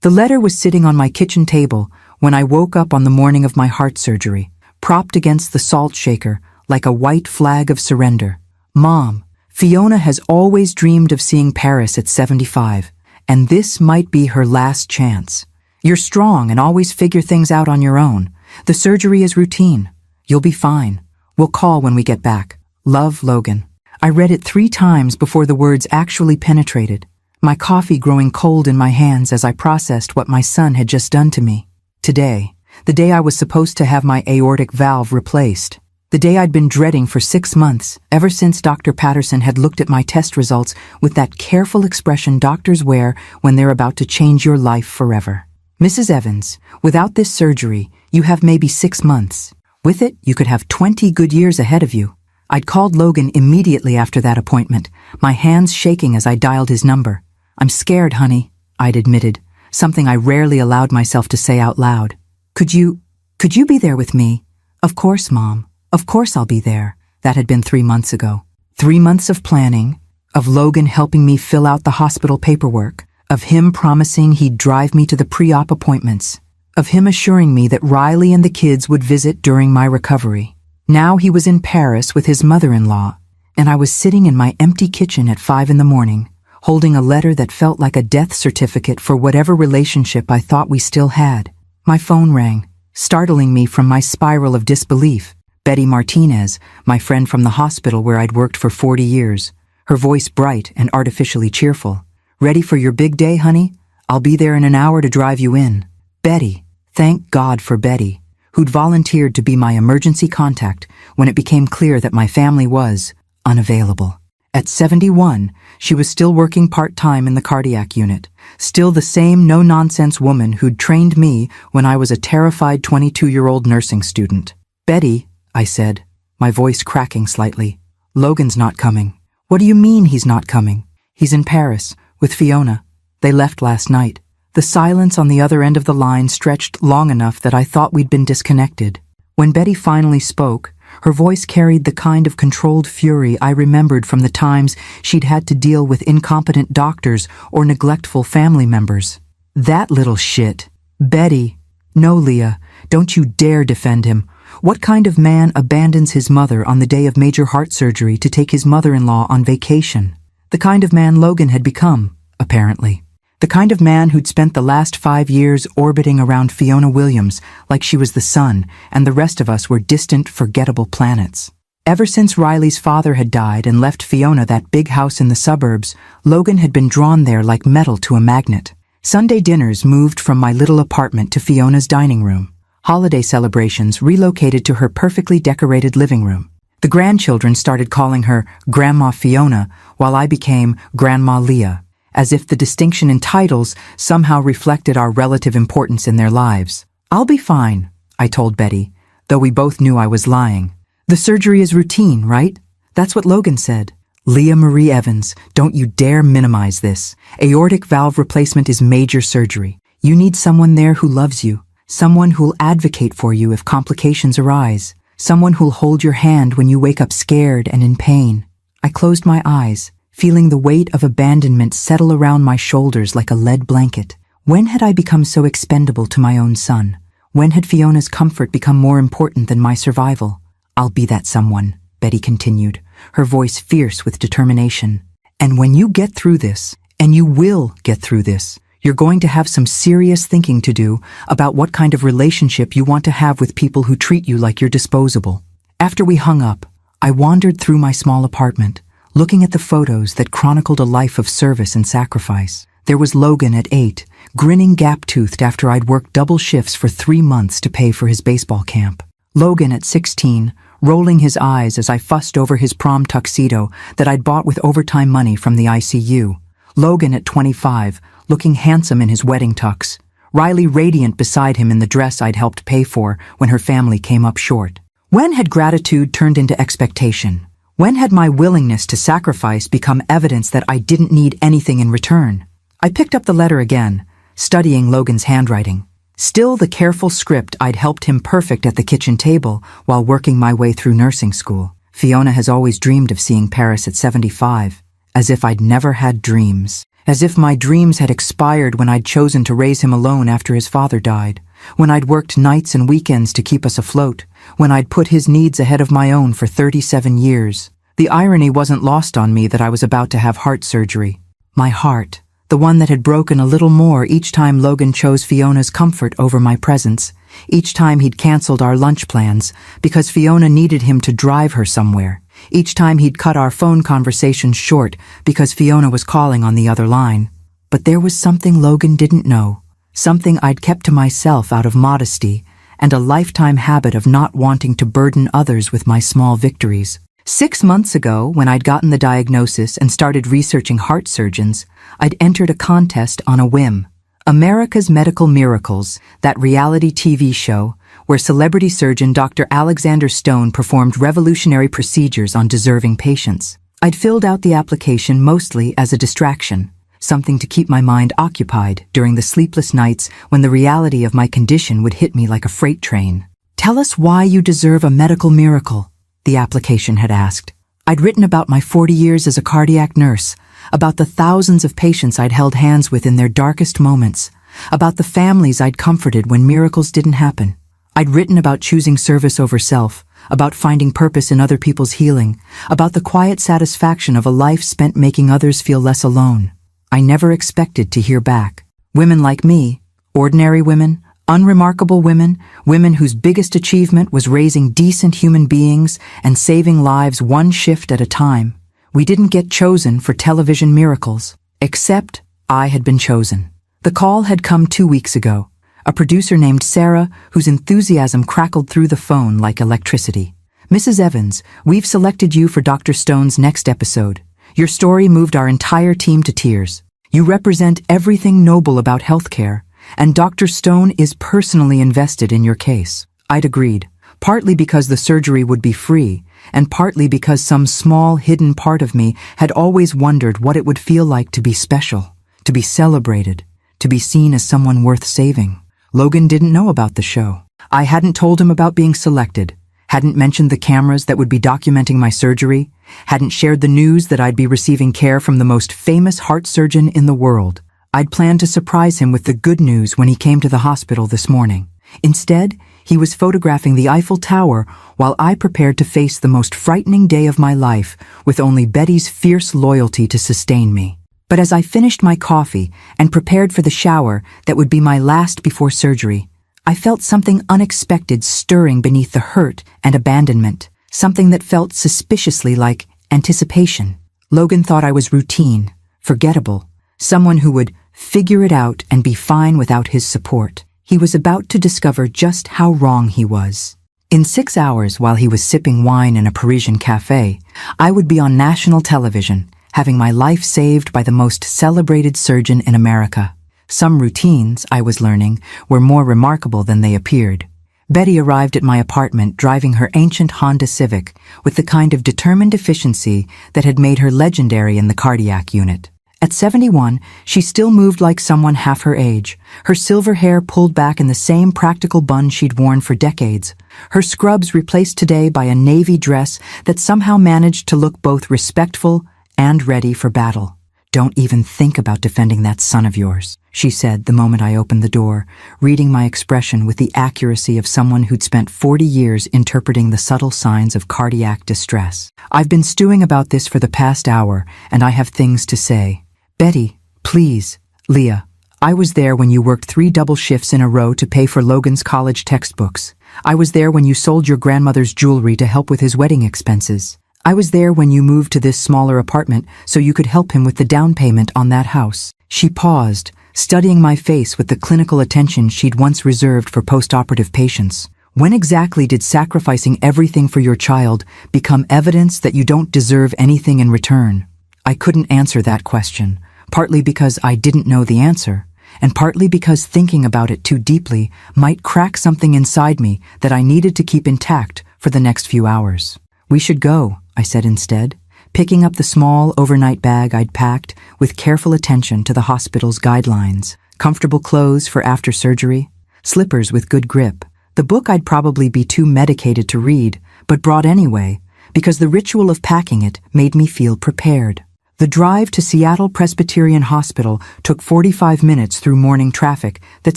The letter was sitting on my kitchen table when I woke up on the morning of my heart surgery, propped against the salt shaker like a white flag of surrender. Mom, Fiona has always dreamed of seeing Paris at 75, and this might be her last chance. You're strong and always figure things out on your own. The surgery is routine. You'll be fine. We'll call when we get back. Love, Logan. I read it 3 times before the words actually penetrated, my coffee growing cold in my hands as I processed what my son had just done to me. Today, the day I was supposed to have my aortic valve replaced. The day I'd been dreading for 6 months, ever since Dr. Patterson had looked at my test results with that careful expression doctors wear when they're about to change your life forever. Mrs. Evans, without this surgery, you have maybe 6 months. With it, you could have 20 good years ahead of you. I'd called Logan immediately after that appointment, my hands shaking as I dialed his number. I'm scared, honey, I'd admitted, something I rarely allowed myself to say out loud. Could you be there with me? Of course, Mom. Of course I'll be there. That had been 3 months ago. 3 months of planning, of Logan helping me fill out the hospital paperwork, of him promising he'd drive me to the pre-op appointments, of him assuring me that Riley and the kids would visit during my recovery. Now he was in Paris with his mother-in-law, and I was sitting in my empty kitchen at 5 in the morning, holding a letter that felt like a death certificate for whatever relationship I thought we still had. My phone rang, startling me from my spiral of disbelief. Betty Martinez, my friend from the hospital where I'd worked for 40 years, her voice bright and artificially cheerful. Ready for your big day, honey? I'll be there in an hour to drive you in. Betty, thank God for Betty, who'd volunteered to be my emergency contact when it became clear that my family was unavailable. At 71, she was still working part-time in the cardiac unit, still the same no-nonsense woman who'd trained me when I was a terrified 22-year-old nursing student. Betty, I said, my voice cracking slightly. Logan's not coming. What do you mean he's not coming? He's in Paris, with Fiona. They left last night. The silence on the other end of the line stretched long enough that I thought we'd been disconnected. When Betty finally spoke, her voice carried the kind of controlled fury I remembered from the times she'd had to deal with incompetent doctors or neglectful family members. That little shit. Betty. No, Leah, don't you dare defend him. What kind of man abandons his mother on the day of major heart surgery to take his mother-in-law on vacation? The kind of man Logan had become, apparently. The kind of man who'd spent the last 5 years orbiting around Fiona Williams like she was the sun and the rest of us were distant, forgettable planets. Ever since Riley's father had died and left Fiona that big house in the suburbs, Logan had been drawn there like metal to a magnet. Sunday dinners moved from my little apartment to Fiona's dining room. Holiday celebrations relocated to her perfectly decorated living room. The grandchildren started calling her Grandma Fiona, while I became Grandma Leah, as if the distinction in titles somehow reflected our relative importance in their lives. I'll be fine, I told Betty, though we both knew I was lying. The surgery is routine, right? That's what Logan said. Leah Marie Evans, don't you dare minimize this. Aortic valve replacement is major surgery. You need someone there who loves you. Someone who'll advocate for you if complications arise. Someone who'll hold your hand when you wake up scared and in pain. I closed my eyes, feeling the weight of abandonment settle around my shoulders like a lead blanket. When had I become so expendable to my own son? When had Fiona's comfort become more important than my survival? I'll be that someone, Betty continued, her voice fierce with determination. And when you get through this, and you will get through this, you're going to have some serious thinking to do about what kind of relationship you want to have with people who treat you like you're disposable. After we hung up, I wandered through my small apartment, looking at the photos that chronicled a life of service and sacrifice. There was Logan at 8, grinning gap-toothed after I'd worked double shifts for 3 months to pay for his baseball camp. Logan at 16, rolling his eyes as I fussed over his prom tuxedo that I'd bought with overtime money from the ICU. Logan at 25, looking handsome in his wedding tux. Riley radiant beside him in the dress I'd helped pay for when her family came up short. When had gratitude turned into expectation? When had my willingness to sacrifice become evidence that I didn't need anything in return? I picked up the letter again, studying Logan's handwriting. Still the careful script I'd helped him perfect at the kitchen table while working my way through nursing school. Fiona has always dreamed of seeing Paris at 75, as if I'd never had dreams. as if my dreams had expired when I'd chosen to raise him alone after his father died, when I'd worked nights and weekends to keep us afloat, when I'd put his needs ahead of my own for 37 years. The irony wasn't lost on me that I was about to have heart surgery. My heart, the one that had broken a little more each time Logan chose Fiona's comfort over my presence, each time he'd canceled our lunch plans because Fiona needed him to drive her somewhere, each time he'd cut our phone conversations short because Fiona was calling on the other line. But there was something Logan didn't know, something I'd kept to myself out of modesty and a lifetime habit of not wanting to burden others with my small victories. 6 months ago, when I'd gotten the diagnosis and started researching heart surgeons, I'd entered a contest on a whim. America's Medical Miracles, that reality TV show where celebrity surgeon Dr. Alexander Stone performed revolutionary procedures on deserving patients. I'd filled out the application mostly as a distraction, something to keep my mind occupied during the sleepless nights when the reality of my condition would hit me like a freight train. "Tell us why you deserve a medical miracle," the application had asked. I'd written about my 40 years as a cardiac nurse, about the thousands of patients I'd held hands with in their darkest moments, about the families I'd comforted when miracles didn't happen. I'd written about choosing service over self, about finding purpose in other people's healing, about the quiet satisfaction of a life spent making others feel less alone. I never expected to hear back. Women like me, ordinary women, unremarkable women, women whose biggest achievement was raising decent human beings and saving lives one shift at a time. We didn't get chosen for television miracles, except I had been chosen. The call had come 2 weeks ago. A producer named Sarah, whose enthusiasm crackled through the phone like electricity. "Mrs. Evans, we've selected you for Dr. Stone's next episode. Your story moved our entire team to tears. You represent everything noble about healthcare, and Dr. Stone is personally invested in your case." I'd agreed, partly because the surgery would be free, and partly because some small hidden part of me had always wondered what it would feel like to be special, to be celebrated, to be seen as someone worth saving. Logan didn't know about the show. I hadn't told him about being selected, hadn't mentioned the cameras that would be documenting my surgery, hadn't shared the news that I'd be receiving care from the most famous heart surgeon in the world. I'd planned to surprise him with the good news when he came to the hospital this morning. Instead, he was photographing the Eiffel Tower while I prepared to face the most frightening day of my life with only Betty's fierce loyalty to sustain me. But as I finished my coffee and prepared for the shower that would be my last before surgery, I felt something unexpected stirring beneath the hurt and abandonment, something that felt suspiciously like anticipation. Logan thought I was routine, forgettable, someone who would figure it out and be fine without his support. He was about to discover just how wrong he was. In 6 hours, while he was sipping wine in a Parisian cafe, I would be on national television, having my life saved by the most celebrated surgeon in America. Some routines, I was learning, were more remarkable than they appeared. Betty arrived at my apartment driving her ancient Honda Civic with the kind of determined efficiency that had made her legendary in the cardiac unit. At 71, she still moved like someone half her age, her silver hair pulled back in the same practical bun she'd worn for decades, her scrubs replaced today by a navy dress that somehow managed to look both respectful and ready for battle. "Don't even think about defending that son of yours," she said the moment I opened the door, reading my expression with the accuracy of someone who'd spent 40 years interpreting the subtle signs of cardiac distress. "I've been stewing about this for the past hour, and I have things to say." "Betty, please." "Leah, I was there when you worked 3 double shifts in a row to pay for Logan's college textbooks. I was there when you sold your grandmother's jewelry to help with his wedding expenses. I was there when you moved to this smaller apartment so you could help him with the down payment on that house." She paused, studying my face with the clinical attention she'd once reserved for post-operative patients. "When exactly did sacrificing everything for your child become evidence that you don't deserve anything in return?" I couldn't answer that question, partly because I didn't know the answer, and partly because thinking about it too deeply might crack something inside me that I needed to keep intact for the next few hours. "We should go," I said instead, picking up the small overnight bag I'd packed with careful attention to the hospital's guidelines. Comfortable clothes for after surgery, slippers with good grip, the book I'd probably be too medicated to read, but brought anyway, because the ritual of packing it made me feel prepared. The drive to Seattle Presbyterian Hospital took 45 minutes through morning traffic that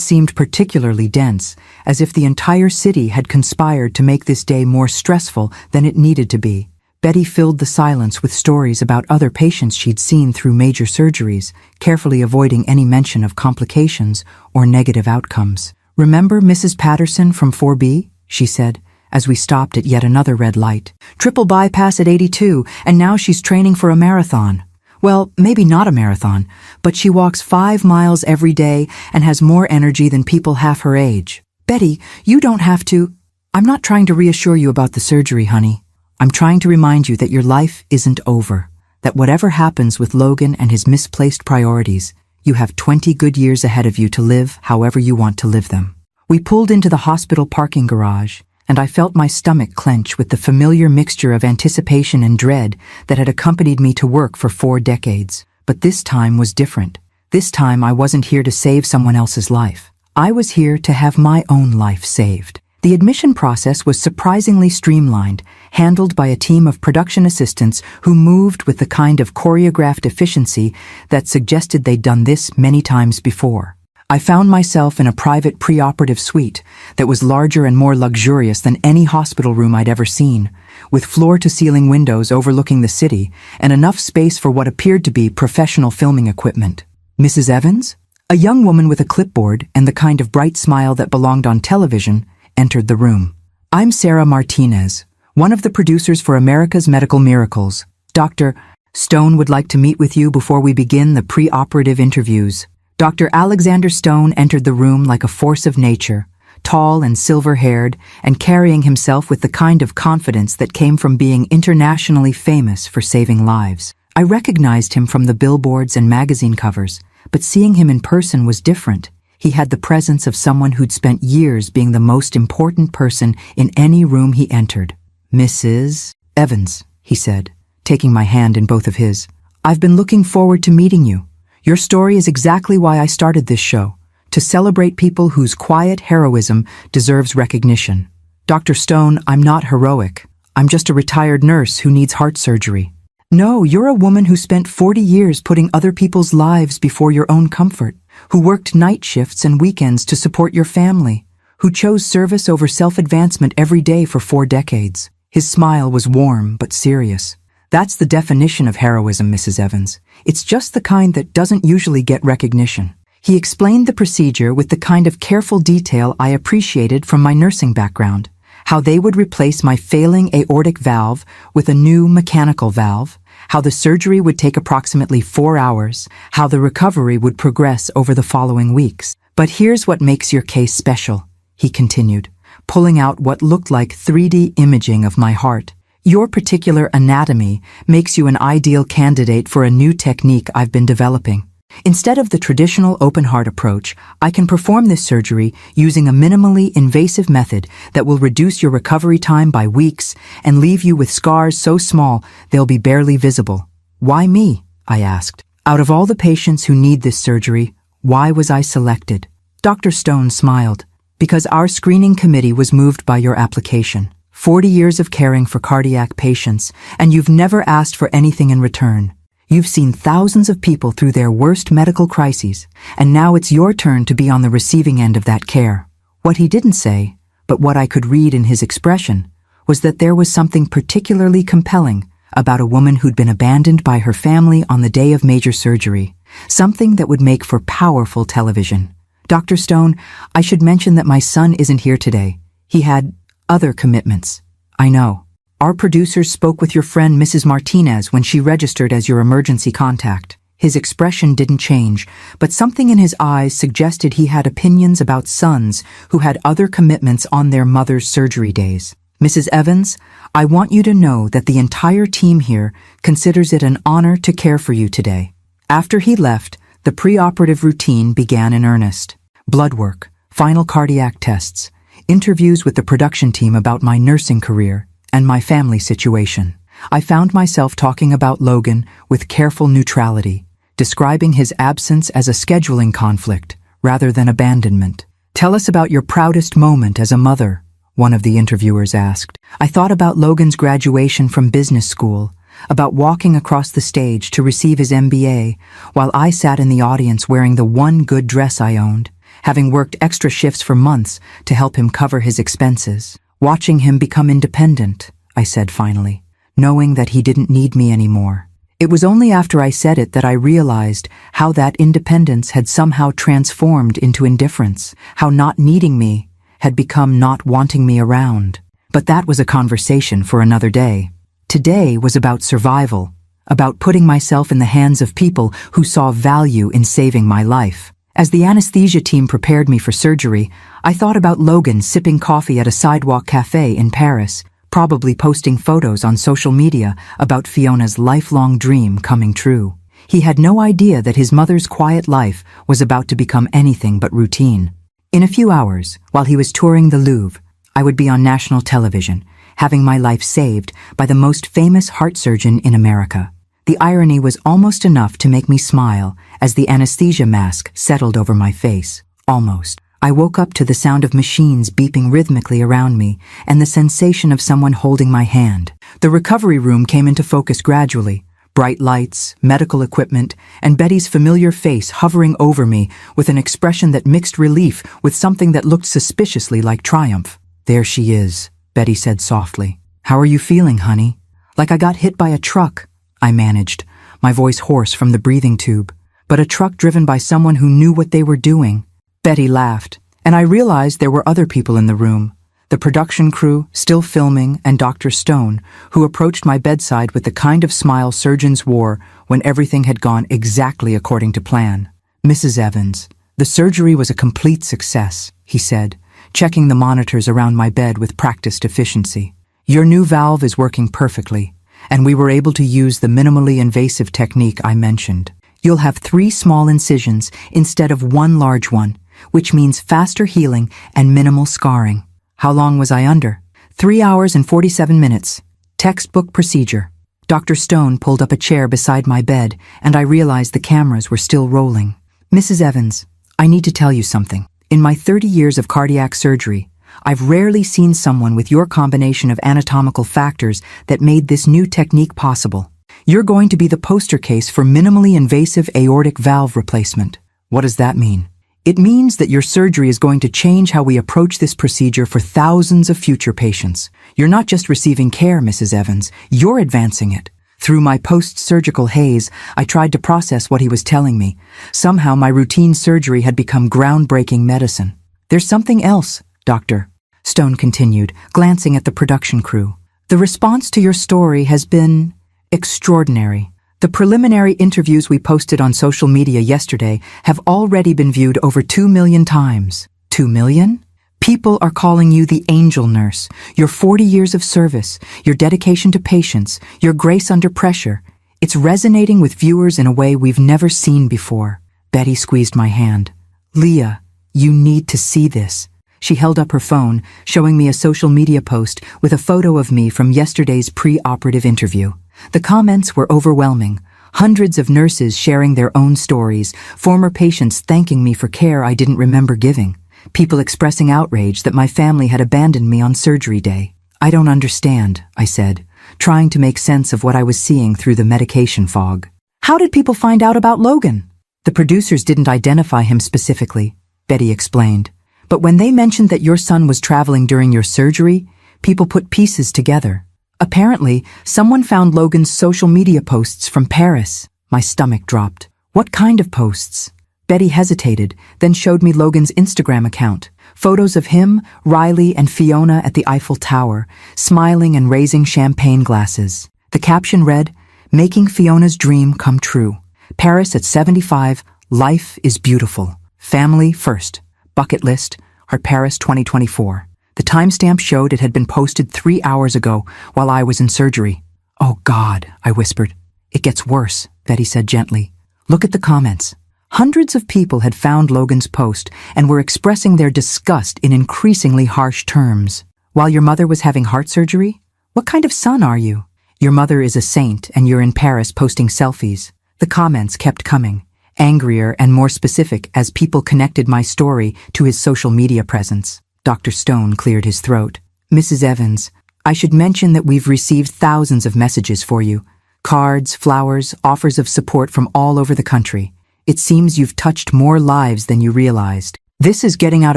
seemed particularly dense, as if the entire city had conspired to make this day more stressful than it needed to be. Betty filled the silence with stories about other patients she'd seen through major surgeries, carefully avoiding any mention of complications or negative outcomes. "Remember Mrs. Patterson from 4B?" she said, as we stopped at yet another red light. "Triple bypass at 82, and now she's training for a marathon. Well, maybe not a marathon, but she walks 5 miles every day and has more energy than people half her age. Betty, you don't have to." "I'm not trying to reassure you about the surgery, honey. I'm trying to remind you that your life isn't over, that whatever happens with Logan and his misplaced priorities, you have 20 good years ahead of you to live however you want to live them." We pulled into the hospital parking garage, and I felt my stomach clench with the familiar mixture of anticipation and dread that had accompanied me to work for 4 decades. But this time was different. This time I wasn't here to save someone else's life. I was here to have my own life saved. The admission process was surprisingly streamlined, handled by a team of production assistants who moved with the kind of choreographed efficiency that suggested they'd done this many times before. I found myself in a private preoperative suite that was larger and more luxurious than any hospital room I'd ever seen, with floor-to-ceiling windows overlooking the city and enough space for what appeared to be professional filming equipment. "Mrs. Evans?" A young woman with a clipboard and the kind of bright smile that belonged on television entered the room. "I'm Sarah Martinez, one of the producers for America's Medical Miracles. Dr. Stone would like to meet with you before we begin the pre-operative interviews." Dr. Alexander Stone entered the room like a force of nature, tall and silver-haired, and carrying himself with the kind of confidence that came from being internationally famous for saving lives. I recognized him from the billboards and magazine covers, but seeing him in person was different. He had the presence of someone who'd spent years being the most important person in any room he entered. "Mrs. Evans," he said, taking my hand in both of his. "I've been looking forward to meeting you. Your story is exactly why I started this show, to celebrate people whose quiet heroism deserves recognition. Dr. Stone, I'm not heroic. I'm just a retired nurse who needs heart surgery." "No, you're a woman who spent 40 years putting other people's lives before your own comfort, who worked night shifts and weekends to support your family, who chose service over self-advancement every day for 4 decades. His smile was warm but serious. "That's the definition of heroism, Mrs. Evans. It's just the kind that doesn't usually get recognition." He explained the procedure with the kind of careful detail I appreciated from my nursing background. How they would replace my failing aortic valve with a new mechanical valve, how the surgery would take approximately 4 hours, how the recovery would progress over the following weeks. "But here's what makes your case special," he continued, pulling out what looked like 3D imaging of my heart. "Your particular anatomy makes you an ideal candidate for a new technique I've been developing. Instead of the traditional open-heart approach, I can perform this surgery using a minimally invasive method that will reduce your recovery time by weeks and leave you with scars so small they'll be barely visible." "Why me?" I asked. "Out of all the patients who need this surgery, why was I selected?" Dr. Stone smiled. "Because our screening committee was moved by your application. 40 years of caring for cardiac patients, and you've never asked for anything in return. You've seen thousands of people through their worst medical crises, and now it's your turn to be on the receiving end of that care." What he didn't say, but what I could read in his expression, was that there was something particularly compelling about a woman who'd been abandoned by her family on the day of major surgery, something that would make for powerful television. "Dr. Stone, I should mention that my son isn't here today. He had other commitments." "I know. Our producers spoke with your friend Mrs. Martinez when she registered as your emergency contact." His expression didn't change, but something in his eyes suggested he had opinions about sons who had other commitments on their mother's surgery days. "Mrs. Evans, I want you to know that the entire team here considers it an honor to care for you today." After he left, the preoperative routine began in earnest. Blood work, final cardiac tests, interviews with the production team about my nursing career, and my family situation. I found myself talking about Logan with careful neutrality, describing his absence as a scheduling conflict rather than abandonment. "Tell us about your proudest moment as a mother," one of the interviewers asked. I thought about Logan's graduation from business school, about walking across the stage to receive his MBA, while I sat in the audience wearing the one good dress I owned, having worked extra shifts for months to help him cover his expenses. Watching him become independent, I said finally, knowing that he didn't need me anymore. It was only after I said it that I realized how that independence had somehow transformed into indifference, how not needing me had become not wanting me around. But that was a conversation for another day. Today was about survival, about putting myself in the hands of people who saw value in saving my life. As the anesthesia team prepared me for surgery, I thought about Logan sipping coffee at a sidewalk cafe in Paris, probably posting photos on social media about Fiona's lifelong dream coming true. He had no idea that his mother's quiet life was about to become anything but routine. In a few hours, while he was touring the Louvre, I would be on national television, having my life saved by the most famous heart surgeon in America. The irony was almost enough to make me smile as the anesthesia mask settled over my face. Almost. I woke up to the sound of machines beeping rhythmically around me and the sensation of someone holding my hand. The recovery room came into focus gradually. Bright lights, medical equipment, and Betty's familiar face hovering over me with an expression that mixed relief with something that looked suspiciously like triumph. "There she is," Betty said softly. "How are you feeling, honey?" "Like I got hit by a truck," I managed, my voice hoarse from the breathing tube. "But a truck driven by someone who knew what they were doing." Betty laughed, and I realized there were other people in the room. The production crew, still filming, and Dr. Stone, who approached my bedside with the kind of smile surgeons wore when everything had gone exactly according to plan. "Mrs. Evans, the surgery was a complete success," he said, checking the monitors around my bed with practiced efficiency. "Your new valve is working perfectly, and we were able to use the minimally invasive technique I mentioned. You'll have 3 small incisions instead of 1 large one, which means faster healing and minimal scarring." How long was I under? 3 hours and 47 minutes. Textbook procedure. Dr. Stone pulled up a chair beside my bed, and I realized the cameras were still rolling. "Mrs. Evans, I need to tell you something. In my 30 years of cardiac surgery, I've rarely seen someone with your combination of anatomical factors that made this new technique possible. You're going to be the poster case for minimally invasive aortic valve replacement." "What does that mean?" "It means that your surgery is going to change how we approach this procedure for thousands of future patients. You're not just receiving care, Mrs. Evans, you're advancing it." Through my post-surgical haze, I tried to process what he was telling me. Somehow my routine surgery had become groundbreaking medicine. "There's something else, Doctor," Stone continued, glancing at the production crew. "The response to your story has been extraordinary. The preliminary interviews we posted on social media yesterday have already been viewed over 2 million times." 2 million? "People are calling you the angel nurse. Your 40 years of service, your dedication to patients, your grace under pressure. It's resonating with viewers in a way we've never seen before." Betty squeezed my hand. "Leah, you need to see this." She held up her phone, showing me a social media post with a photo of me from yesterday's pre-operative interview. The comments were overwhelming. Hundreds of nurses sharing their own stories, former patients thanking me for care I didn't remember giving, people expressing outrage that my family had abandoned me on surgery day. "I don't understand," I said, trying to make sense of what I was seeing through the medication fog. "How did people find out about Logan?" "The producers didn't identify him specifically," Betty explained. "But when they mentioned that your son was traveling during your surgery, people put pieces together. Apparently, someone found Logan's social media posts from Paris." My stomach dropped. "What kind of posts?" Betty hesitated, then showed me Logan's Instagram account. Photos of him, Riley, and Fiona at the Eiffel Tower, smiling and raising champagne glasses. The caption read, "Making Fiona's dream come true. Paris at 75, life is beautiful. Family first. Bucket list, Heart Paris 2024. The timestamp showed it had been posted 3 hours ago while I was in surgery. "Oh God," I whispered. "It gets worse," Betty said gently. "Look at the comments." Hundreds of people had found Logan's post and were expressing their disgust in increasingly harsh terms. "While your mother was having heart surgery? What kind of son are you? Your mother is a saint and you're in Paris posting selfies." The comments kept coming, angrier and more specific as people connected my story to his social media presence. Dr. Stone cleared his throat. "Mrs. Evans, I should mention that we've received thousands of messages for you. Cards, flowers, offers of support from all over the country. It seems you've touched more lives than you realized. This is getting out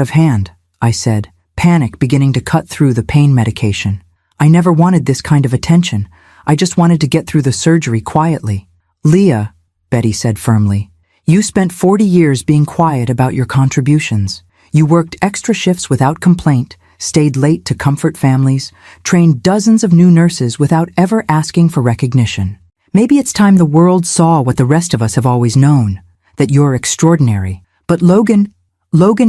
of hand, I said, panic beginning to cut through the pain medication. I never wanted this kind of attention. I just wanted to get through the surgery quietly. Leah, Betty said firmly, you spent 40 years being quiet about your contributions. You worked extra shifts without complaint, stayed late to comfort families, trained dozens of new nurses without ever asking for recognition. Maybe it's time the world saw what the rest of us have always known, that you're extraordinary. But Logan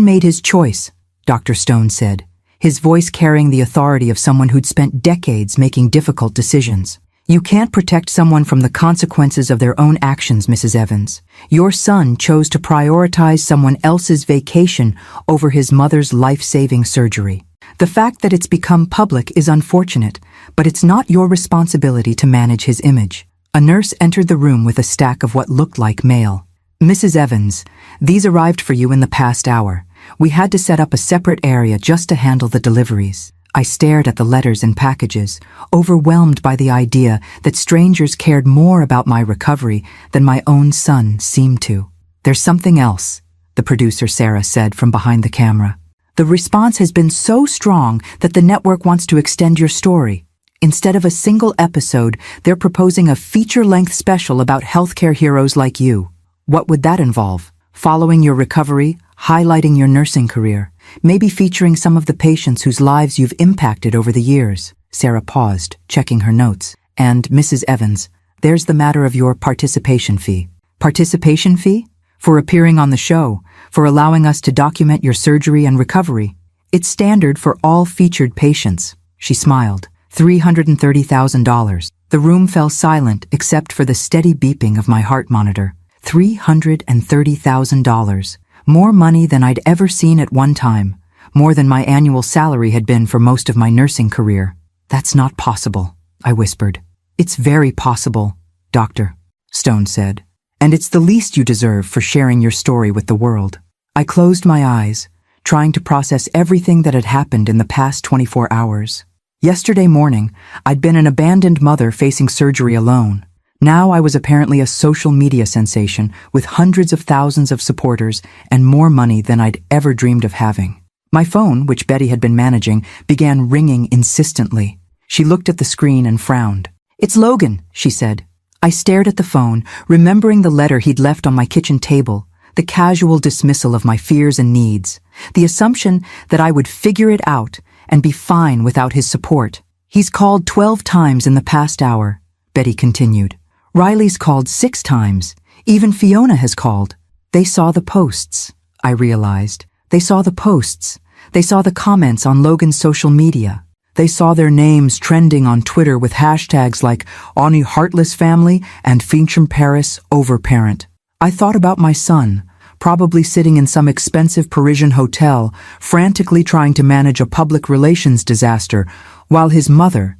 made his choice, Dr. Stone said, his voice carrying the authority of someone who'd spent decades making difficult decisions. You can't protect someone from the consequences of their own actions, Mrs. Evans. Your son chose to prioritize someone else's vacation over his mother's life-saving surgery. The fact that it's become public is unfortunate, but it's not your responsibility to manage his image. A nurse entered the room with a stack of what looked like mail. Mrs. Evans, these arrived for you in the past hour. We had to set up a separate area just to handle the deliveries. I stared at the letters and packages, overwhelmed by the idea that strangers cared more about my recovery than my own son seemed to. There's something else, the producer Sarah said from behind the camera. The response has been so strong that the network wants to extend your story. Instead of a single episode, they're proposing a feature-length special about healthcare heroes like you. What would that involve? Following your recovery, highlighting your nursing career, maybe featuring some of the patients whose lives you've impacted over the years. Sarah paused, checking her notes. And, Mrs. Evans, there's the matter of your participation fee. Participation fee? For appearing on the show, for allowing us to document your surgery and recovery. It's standard for all featured patients. She smiled. $330,000. The room fell silent except for the steady beeping of my heart monitor. $330,000. More money than I'd ever seen at one time. More than my annual salary had been for most of my nursing career. That's not possible, I whispered. It's very possible, Dr. Stone said. And it's the least you deserve for sharing your story with the world. I closed my eyes, trying to process everything that had happened in the past 24 hours. Yesterday morning, I'd been an abandoned mother facing surgery alone. Now I was apparently a social media sensation with hundreds of thousands of supporters and more money than I'd ever dreamed of having. My phone, which Betty had been managing, began ringing insistently. She looked at the screen and frowned. "It's Logan," she said. I stared at the phone, remembering the letter he'd left on my kitchen table, the casual dismissal of my fears and needs, the assumption that I would figure it out and be fine without his support. "He's called 12 times in the past hour," Betty continued. "Riley's called 6 times. Even Fiona has called." They saw the posts, I realized. They saw the posts. They saw the comments on Logan's social media. They saw their names trending on Twitter with hashtags like Ani Heartless Family and Fincham Paris Overparent. I thought about my son, probably sitting in some expensive Parisian hotel, frantically trying to manage a public relations disaster, while his mother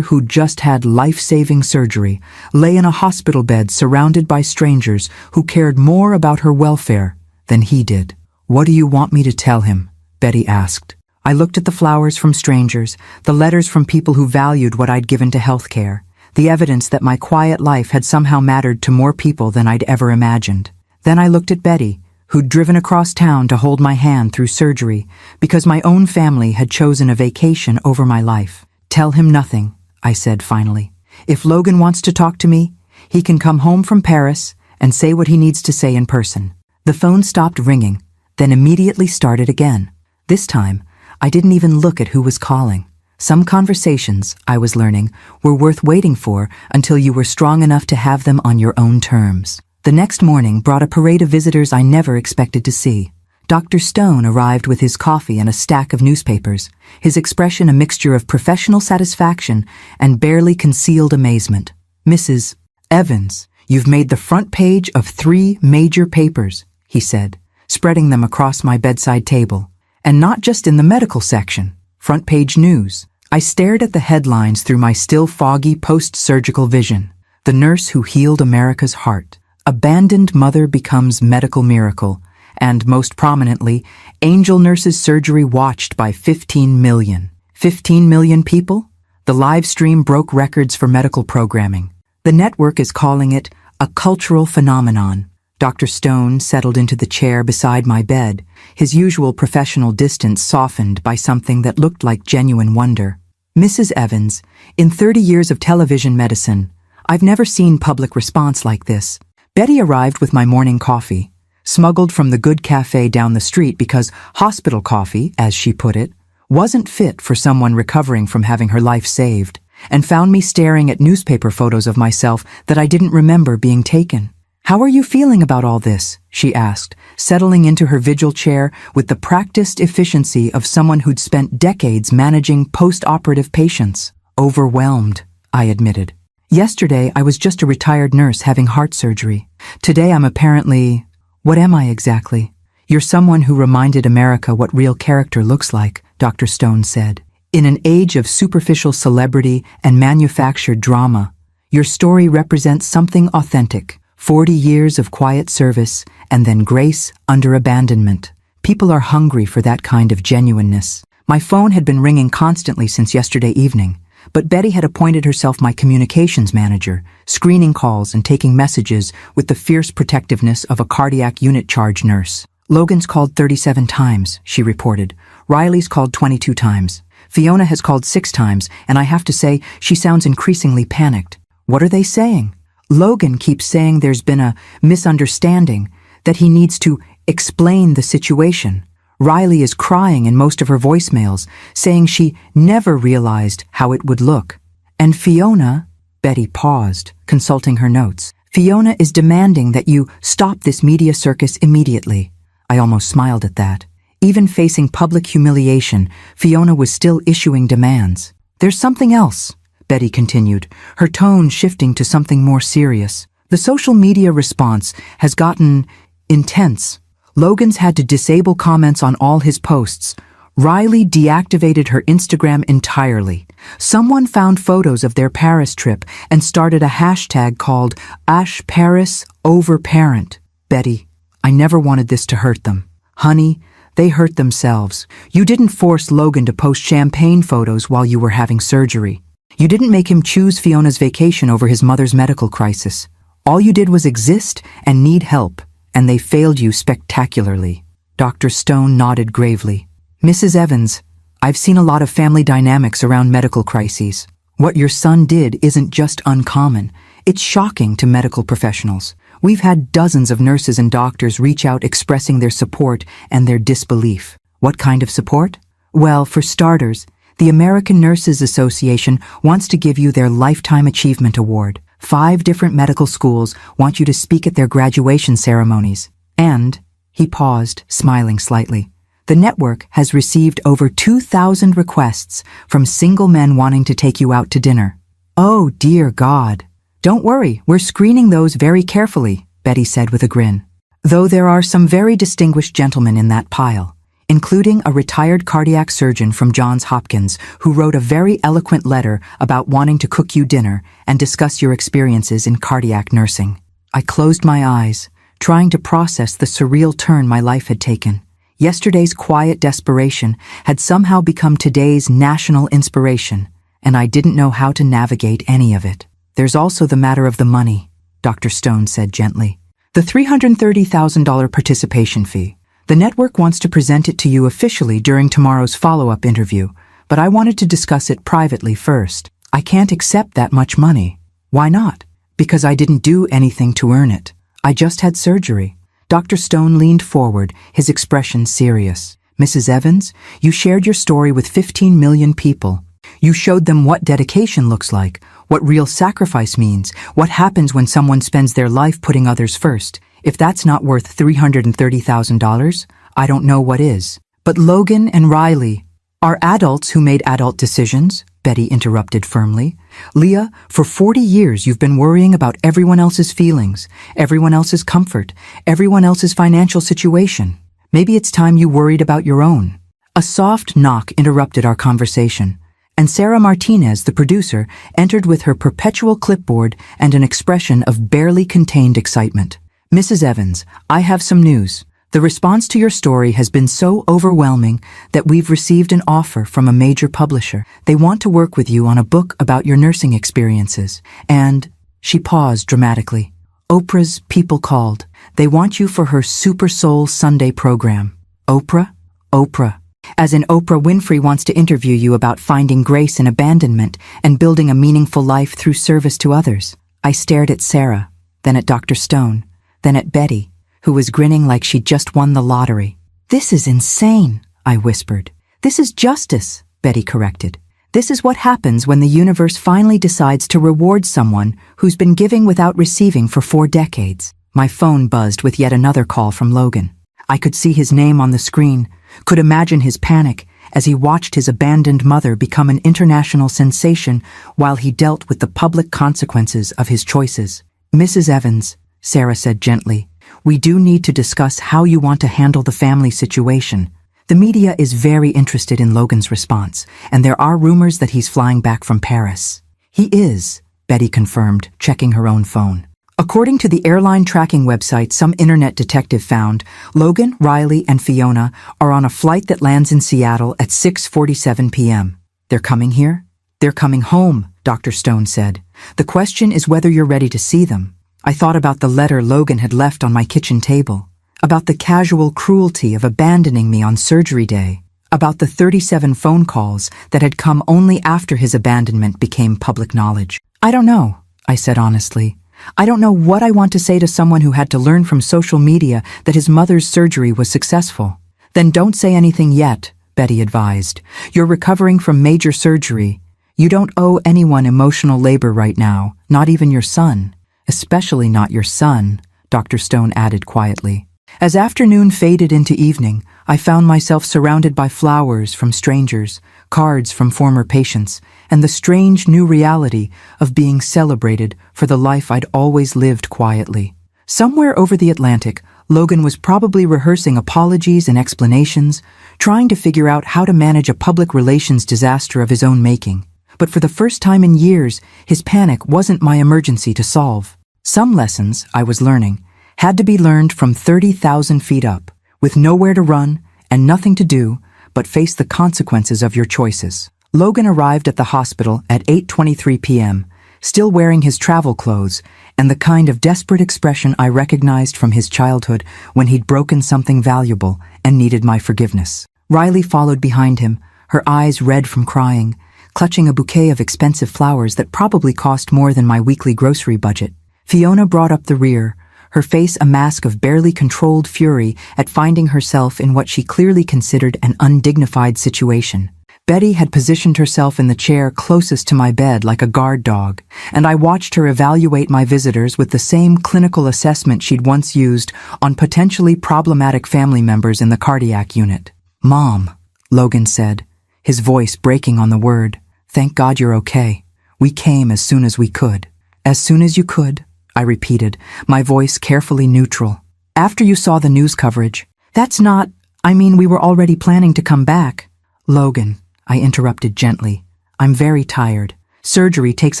who'd just had life-saving surgery, lay in a hospital bed surrounded by strangers who cared more about her welfare than he did. "What do you want me to tell him?" Betty asked. I looked at the flowers from strangers, the letters from people who valued what I'd given to healthcare, the evidence that my quiet life had somehow mattered to more people than I'd ever imagined. Then I looked at Betty, who'd driven across town to hold my hand through surgery because my own family had chosen a vacation over my life. "Tell him nothing," I said finally. "If Logan wants to talk to me, he can come home from Paris and say what he needs to say in person." The phone stopped ringing, then immediately started again. This time, I didn't even look at who was calling. Some conversations, I was learning, were worth waiting for until you were strong enough to have them on your own terms. The next morning brought a parade of visitors I never expected to see. Dr. Stone arrived with his coffee and a stack of newspapers, his expression a mixture of professional satisfaction and barely concealed amazement. "Mrs. Evans, you've made the front page of 3 major papers," he said, spreading them across my bedside table. "And not just in the medical section, front page news." I stared at the headlines through my still foggy post-surgical vision. "The nurse who healed America's heart. Abandoned mother becomes medical miracle." And most prominently, Angel Nurse's surgery watched by 15 million. 15 million people? The live stream broke records for medical programming. The network is calling it a cultural phenomenon. Dr. Stone settled into the chair beside my bed, his usual professional distance softened by something that looked like genuine wonder. Mrs. Evans, in 30 years of television medicine, I've never seen public response like this. Betty arrived with my morning coffee, smuggled from the good cafe down the street because hospital coffee, as she put it, wasn't fit for someone recovering from having her life saved, and found me staring at newspaper photos of myself that I didn't remember being taken. "How are you feeling about all this?" she asked, settling into her vigil chair with the practiced efficiency of someone who'd spent decades managing post-operative patients. "Overwhelmed," I admitted. "Yesterday I was just a retired nurse having heart surgery. Today I'm apparently... What am I exactly?" "You're someone who reminded America what real character looks like," Dr. Stone said. "In an age of superficial celebrity and manufactured drama, your story represents something authentic. 40 years of quiet service and then grace under abandonment. People are hungry for that kind of genuineness." My phone had been ringing constantly since yesterday evening, but Betty had appointed herself my communications manager, screening calls and taking messages with the fierce protectiveness of a cardiac unit charge nurse. "Logan's called 37 times, she reported. "Riley's called 22 times. Fiona has called 6 times, and I have to say, she sounds increasingly panicked." "What are they saying?" "Logan keeps saying there's been a misunderstanding, that he needs to explain the situation. Riley is crying in most of her voicemails, saying she never realized how it would look. And Fiona," Betty paused, consulting her notes, "Fiona is demanding that you stop this media circus immediately." I almost smiled at that. Even facing public humiliation, Fiona was still issuing demands. "There's something else," Betty continued, her tone shifting to something more serious. "The social media response has gotten intense. Logan's had to disable comments on all his posts. Riley deactivated her Instagram entirely. Someone found photos of their Paris trip and started a hashtag called #ParisOverParent. Betty, I never wanted this to hurt them. Honey, they hurt themselves. You didn't force Logan to post champagne photos while you were having surgery. You didn't make him choose Fiona's vacation over his mother's medical crisis. All you did was exist and need help, and they failed you spectacularly." Dr. Stone nodded gravely. "Mrs. Evans, I've seen a lot of family dynamics around medical crises. What your son did isn't just uncommon. It's shocking to medical professionals. We've had dozens of nurses and doctors reach out expressing their support and their disbelief." "What kind of support?" "Well, for starters, the American Nurses Association wants to give you their Lifetime Achievement Award. 5 different medical schools want you to speak at their graduation ceremonies. And," he paused, smiling slightly, "the network has received over 2,000 requests from single men wanting to take you out to dinner." "Oh, dear God." "Don't worry, we're screening those very carefully," Betty said with a grin. "Though there are some very distinguished gentlemen in that pile, including a retired cardiac surgeon from Johns Hopkins who wrote a very eloquent letter about wanting to cook you dinner and discuss your experiences in cardiac nursing." I closed my eyes, trying to process the surreal turn my life had taken. Yesterday's quiet desperation had somehow become today's national inspiration, and I didn't know how to navigate any of it. "There's also the matter of the money," Dr. Stone said gently. "The $330,000 participation fee. The network wants to present it to you officially during tomorrow's follow-up interview, but I wanted to discuss it privately first. I can't accept that much money." "Why not?" "Because I didn't do anything to earn it. I just had surgery." Dr. Stone leaned forward, his expression serious. "Mrs. Evans, you shared your story with 15 million people. You showed them what dedication looks like, what real sacrifice means, what happens when someone spends their life putting others first. If that's not worth $330,000, I don't know what is." "But Logan and Riley are adults who made adult decisions," Betty interrupted firmly. "Leah, for 40 years you've been worrying about everyone else's feelings, everyone else's comfort, everyone else's financial situation. Maybe it's time you worried about your own." A soft knock interrupted our conversation, and Sarah Martinez, the producer, entered with her perpetual clipboard and an expression of barely contained excitement. "Mrs. Evans, I have some news. The response to your story has been so overwhelming that we've received an offer from a major publisher. They want to work with you on a book about your nursing experiences. And," She paused dramatically. Oprah's People Called. They want you for her Super Soul Sunday program. Oprah? Oprah. As in Oprah Winfrey wants to interview you about finding grace in abandonment and building a meaningful life through service to others. I stared at Sarah, then at Dr. Stone, then at Betty, who was grinning like she'd just won the lottery. This is insane, I whispered. This is justice, Betty corrected. This is what happens when the universe finally decides to reward someone who's been giving without receiving for 4 decades. My phone buzzed with yet another call from Logan. I could see his name on the screen, could imagine his panic as he watched his abandoned mother become an international sensation while he dealt with the public consequences of his choices. Mrs. Evans, Sarah said gently, we do need to discuss how you want to handle the family situation. The media is very interested in Logan's response, and there are rumors that he's flying back from Paris. He is, Betty confirmed, checking her own phone. According to the airline tracking website some internet detective found, Logan, Riley, and Fiona are on a flight that lands in Seattle at 6:47 p.m. They're coming here? They're coming home, Dr. Stone said. The question is whether you're ready to see them. I thought about the letter Logan had left on my kitchen table, about the casual cruelty of abandoning me on surgery day, about the 37 phone calls that had come only after his abandonment became public knowledge. I don't know, I said honestly. I don't know what I want to say to someone who had to learn from social media that his mother's surgery was successful. Then don't say anything yet, Betty advised. You're recovering from major surgery. You don't owe anyone emotional labor right now, not even your son. Especially not your son, Dr. Stone added quietly. As afternoon faded into evening, I found myself surrounded by flowers from strangers, cards from former patients, and the strange new reality of being celebrated for the life I'd always lived quietly. Somewhere over the Atlantic, Logan was probably rehearsing apologies and explanations, trying to figure out how to manage a public relations disaster of his own making. But for the first time in years, his panic wasn't my emergency to solve. Some lessons, I was learning, had to be learned from 30,000 feet up, with nowhere to run and nothing to do but face the consequences of your choices. Logan arrived at the hospital at 8:23 p.m., still wearing his travel clothes and the kind of desperate expression I recognized from his childhood when he'd broken something valuable and needed my forgiveness. Riley followed behind him, her eyes red from crying, clutching a bouquet of expensive flowers that probably cost more than my weekly grocery budget. Fiona brought up the rear, her face a mask of barely controlled fury at finding herself in what she clearly considered an undignified situation. Betty had positioned herself in the chair closest to my bed like a guard dog, and I watched her evaluate my visitors with the same clinical assessment she'd once used on potentially problematic family members in the cardiac unit. "Mom," Logan said, his voice breaking on the word. "Thank God you're okay. We came as soon as we could." "As soon as you could," I repeated, my voice carefully neutral. "After you saw the news coverage." "That's not, we were already planning to come back." "Logan," I interrupted gently, "I'm very tired. Surgery takes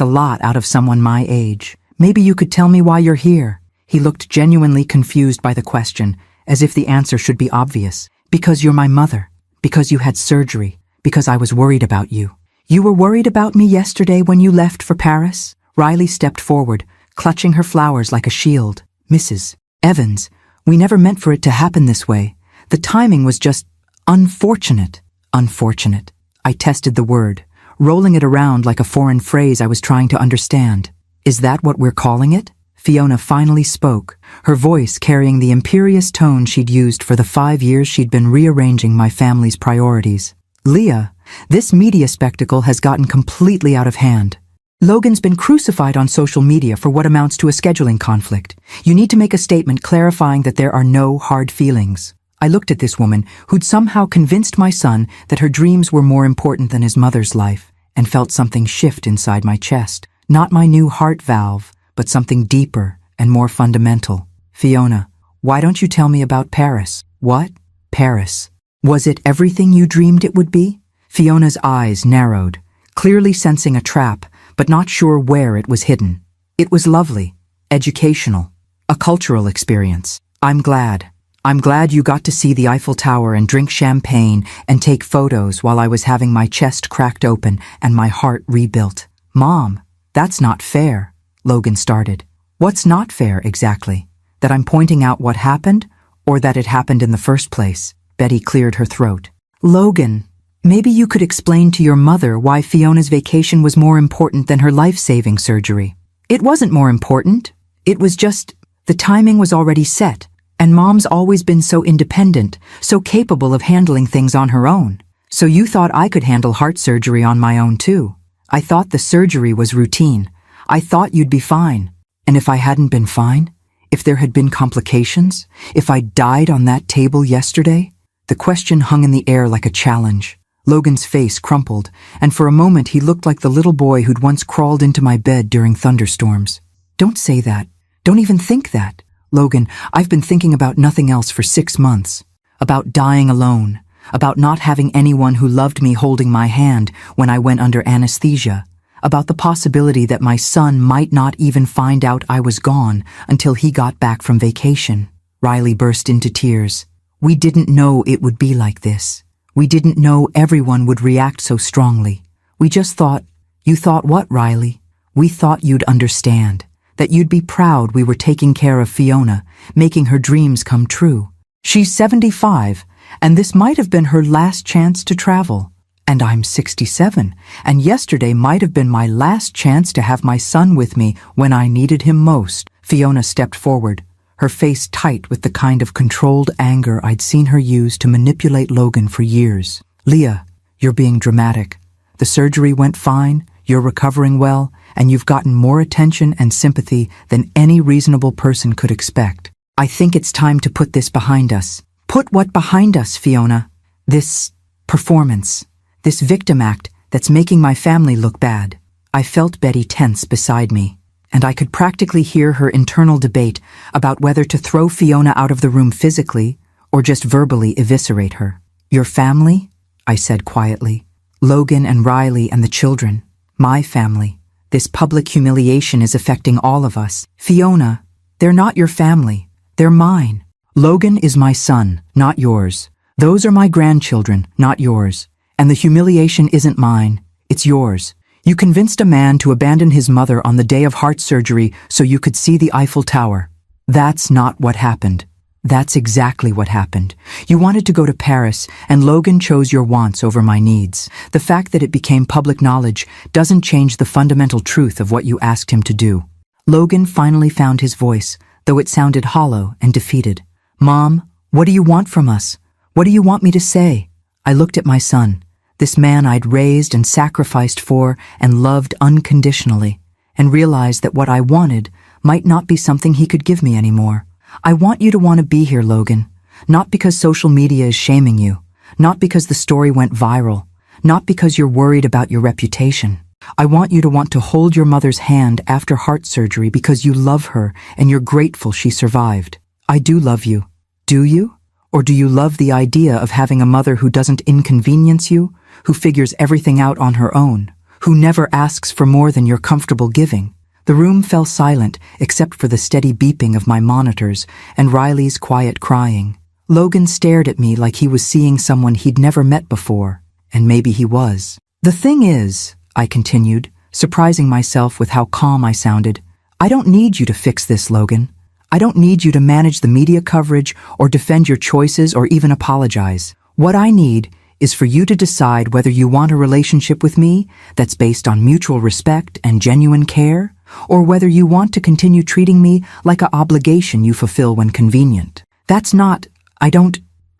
a lot out of someone my age. Maybe you could tell me why you're here." He looked genuinely confused by the question, as if the answer should be obvious. "Because you're my mother. Because you had surgery. Because I was worried about you." "You were worried about me yesterday when you left for Paris?" Riley stepped forward, clutching her flowers like a shield. "Mrs. Evans, we never meant for it to happen this way. The timing was just unfortunate." "Unfortunate." I tested the word, rolling it around like a foreign phrase I was trying to understand. "Is that what we're calling it?" Fiona finally spoke, her voice carrying the imperious tone she'd used for the 5 years she'd been rearranging my family's priorities. "Leah, this media spectacle has gotten completely out of hand. Logan's been crucified on social media for what amounts to a scheduling conflict. You need to make a statement clarifying that there are no hard feelings." I looked at this woman who'd somehow convinced my son that her dreams were more important than his mother's life, and felt something shift inside my chest. Not my new heart valve, but something deeper and more fundamental. "Fiona, why don't you tell me about Paris?" "What? Paris? Was it everything you dreamed it would be?" Fiona's eyes narrowed, clearly sensing a trap, but not sure where it was hidden. "It was lovely, educational, a cultural experience. I'm glad you got to see the Eiffel Tower and drink champagne and take photos while I was having my chest cracked open and my heart rebuilt." "Mom, that's not fair," Logan started. What's not fair, exactly? That I'm pointing out what happened, or that it happened in the first place? Betty cleared her throat. Logan, maybe you could explain to your mother why Fiona's vacation was more important than her life-saving surgery. It wasn't more important. It was just, the timing was already set, and Mom's always been so independent, so capable of handling things on her own. So you thought I could handle heart surgery on my own too. I thought the surgery was routine. I thought you'd be fine. And if I hadn't been fine? If there had been complications? If I died on that table yesterday? The question hung in the air like a challenge. Logan's face crumpled, and for a moment he looked like the little boy who'd once crawled into my bed during thunderstorms. Don't say that. Don't even think that. Logan, I've been thinking about nothing else for 6 months. About dying alone. About not having anyone who loved me holding my hand when I went under anesthesia. About the possibility that my son might not even find out I was gone until he got back from vacation. Riley burst into tears. We didn't know it would be like this. We didn't know everyone would react so strongly. We just thought, you thought what, Riley? We thought you'd understand, that you'd be proud we were taking care of Fiona, making her dreams come true. She's 75, and this might have been her last chance to travel. And I'm 67, and yesterday might have been my last chance to have my son with me when I needed him most. Fiona stepped forward, her face tight with the kind of controlled anger I'd seen her use to manipulate Logan for years. Leah, you're being dramatic. The surgery went fine, you're recovering well, and you've gotten more attention and sympathy than any reasonable person could expect. I think it's time to put this behind us. Put what behind us, Fiona? This performance. This victim act that's making my family look bad. I felt Betty tense beside me, and I could practically hear her internal debate about whether to throw Fiona out of the room physically or just verbally eviscerate her. Your family? I said quietly. Logan and Riley and the children. My family. This public humiliation is affecting all of us. Fiona, they're not your family. They're mine. Logan is my son, not yours. Those are my grandchildren, not yours. And the humiliation isn't mine, it's yours. You convinced a man to abandon his mother on the day of heart surgery so you could see the Eiffel Tower. That's not what happened. That's exactly what happened. You wanted to go to Paris, and Logan chose your wants over my needs. The fact that it became public knowledge doesn't change the fundamental truth of what you asked him to do. Logan finally found his voice, though it sounded hollow and defeated. Mom, what do you want from us? What do you want me to say? I looked at my son, this man I'd raised and sacrificed for and loved unconditionally, and realized that what I wanted might not be something he could give me anymore. I want you to want to be here, Logan, not because social media is shaming you, not because the story went viral, not because you're worried about your reputation. I want you to want to hold your mother's hand after heart surgery because you love her and you're grateful she survived. I do love you. Do you? Or do you love the idea of having a mother who doesn't inconvenience you, who figures everything out on her own, who never asks for more than you're comfortable giving? The room fell silent except for the steady beeping of my monitors and Riley's quiet crying. Logan stared at me like he was seeing someone he'd never met before, and maybe he was. The thing is, I continued, surprising myself with how calm I sounded, I don't need you to fix this, Logan. I don't need you to manage the media coverage or defend your choices or even apologize. What I need is for you to decide whether you want a relationship with me that's based on mutual respect and genuine care, or whether you want to continue treating me like an obligation you fulfill when convenient. That's not,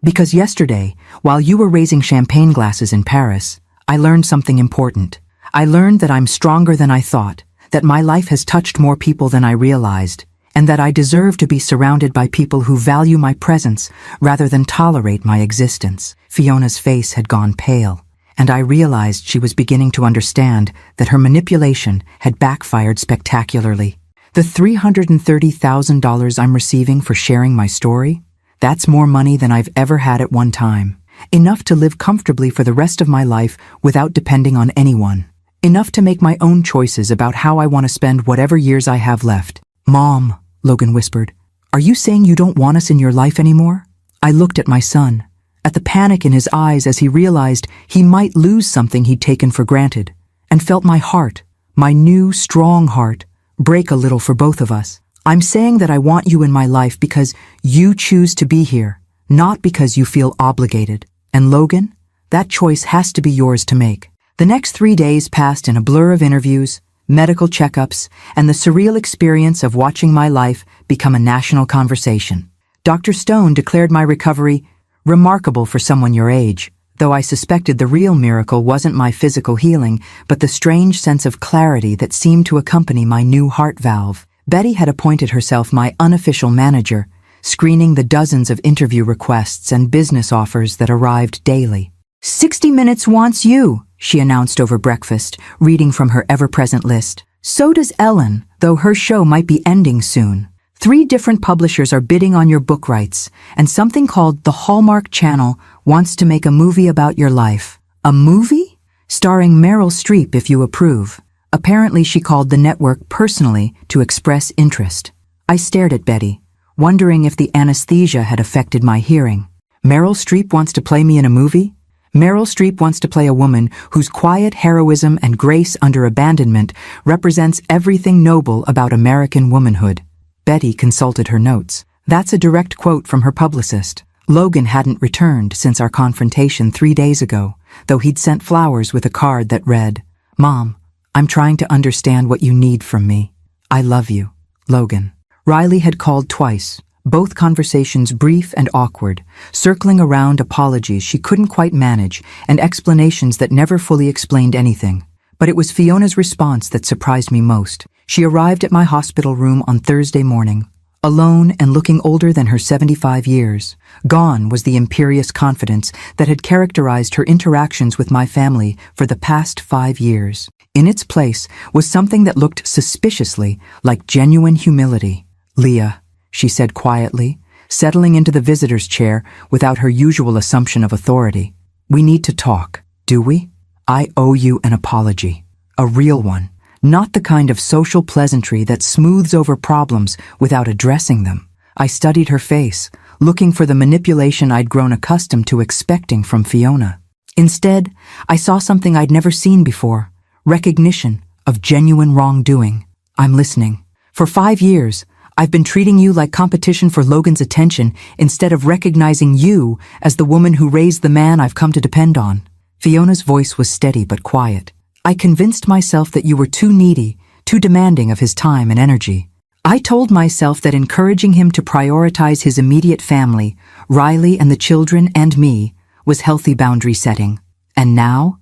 because yesterday, while you were raising champagne glasses in Paris, I learned something important. I learned that I'm stronger than I thought, that my life has touched more people than I realized, and that I deserve to be surrounded by people who value my presence rather than tolerate my existence. Fiona's face had gone pale, and I realized she was beginning to understand that her manipulation had backfired spectacularly. The $330,000 I'm receiving for sharing my story? That's more money than I've ever had at one time. Enough to live comfortably for the rest of my life without depending on anyone. Enough to make my own choices about how I want to spend whatever years I have left. Mom, Logan whispered, are you saying you don't want us in your life anymore? I looked at my son, at the panic in his eyes as he realized he might lose something he'd taken for granted, and felt my heart, my new, strong heart, break a little for both of us. I'm saying that I want you in my life because you choose to be here, not because you feel obligated. And Logan, that choice has to be yours to make. The next 3 days passed in a blur of interviews, medical checkups, and the surreal experience of watching my life become a national conversation. Dr. Stone declared my recovery remarkable for someone your age, though I suspected the real miracle wasn't my physical healing, but the strange sense of clarity that seemed to accompany my new heart valve. Betty had appointed herself my unofficial manager, screening the dozens of interview requests and business offers that arrived daily. 60 Minutes wants you, she announced over breakfast, reading from her ever-present list. So does Ellen, though her show might be ending soon. 3 different publishers are bidding on your book rights, and something called the Hallmark Channel wants to make a movie about your life. A movie? Starring Meryl Streep if you approve. Apparently she called the network personally to express interest. I stared at Betty, wondering if the anesthesia had affected my hearing. Meryl Streep wants to play me in a movie? Meryl Streep wants to play a woman whose quiet heroism and grace under abandonment represents everything noble about American womanhood. Betty consulted her notes. That's a direct quote from her publicist. Logan hadn't returned since our confrontation 3 days ago, though he'd sent flowers with a card that read, "Mom, I'm trying to understand what you need from me. I love you, Logan." Riley had called twice, both conversations brief and awkward, circling around apologies she couldn't quite manage and explanations that never fully explained anything. But it was Fiona's response that surprised me most. She arrived at my hospital room on Thursday morning, alone and looking older than her 75 years. Gone was the imperious confidence that had characterized her interactions with my family for the past 5 years. In its place was something that looked suspiciously like genuine humility. "Leah," she said quietly, settling into the visitor's chair without her usual assumption of authority. "We need to talk, do we? I owe you an apology. A real one. Not the kind of social pleasantry that smooths over problems without addressing them." I studied her face, looking for the manipulation I'd grown accustomed to expecting from Fiona. Instead, I saw something I'd never seen before. Recognition of genuine wrongdoing. "I'm listening. For 5 years, I've been treating you like competition for Logan's attention instead of recognizing you as the woman who raised the man I've come to depend on." Fiona's voice was steady but quiet. "I convinced myself that you were too needy, too demanding of his time and energy. I told myself that encouraging him to prioritize his immediate family, Riley and the children and me, was healthy boundary setting. And now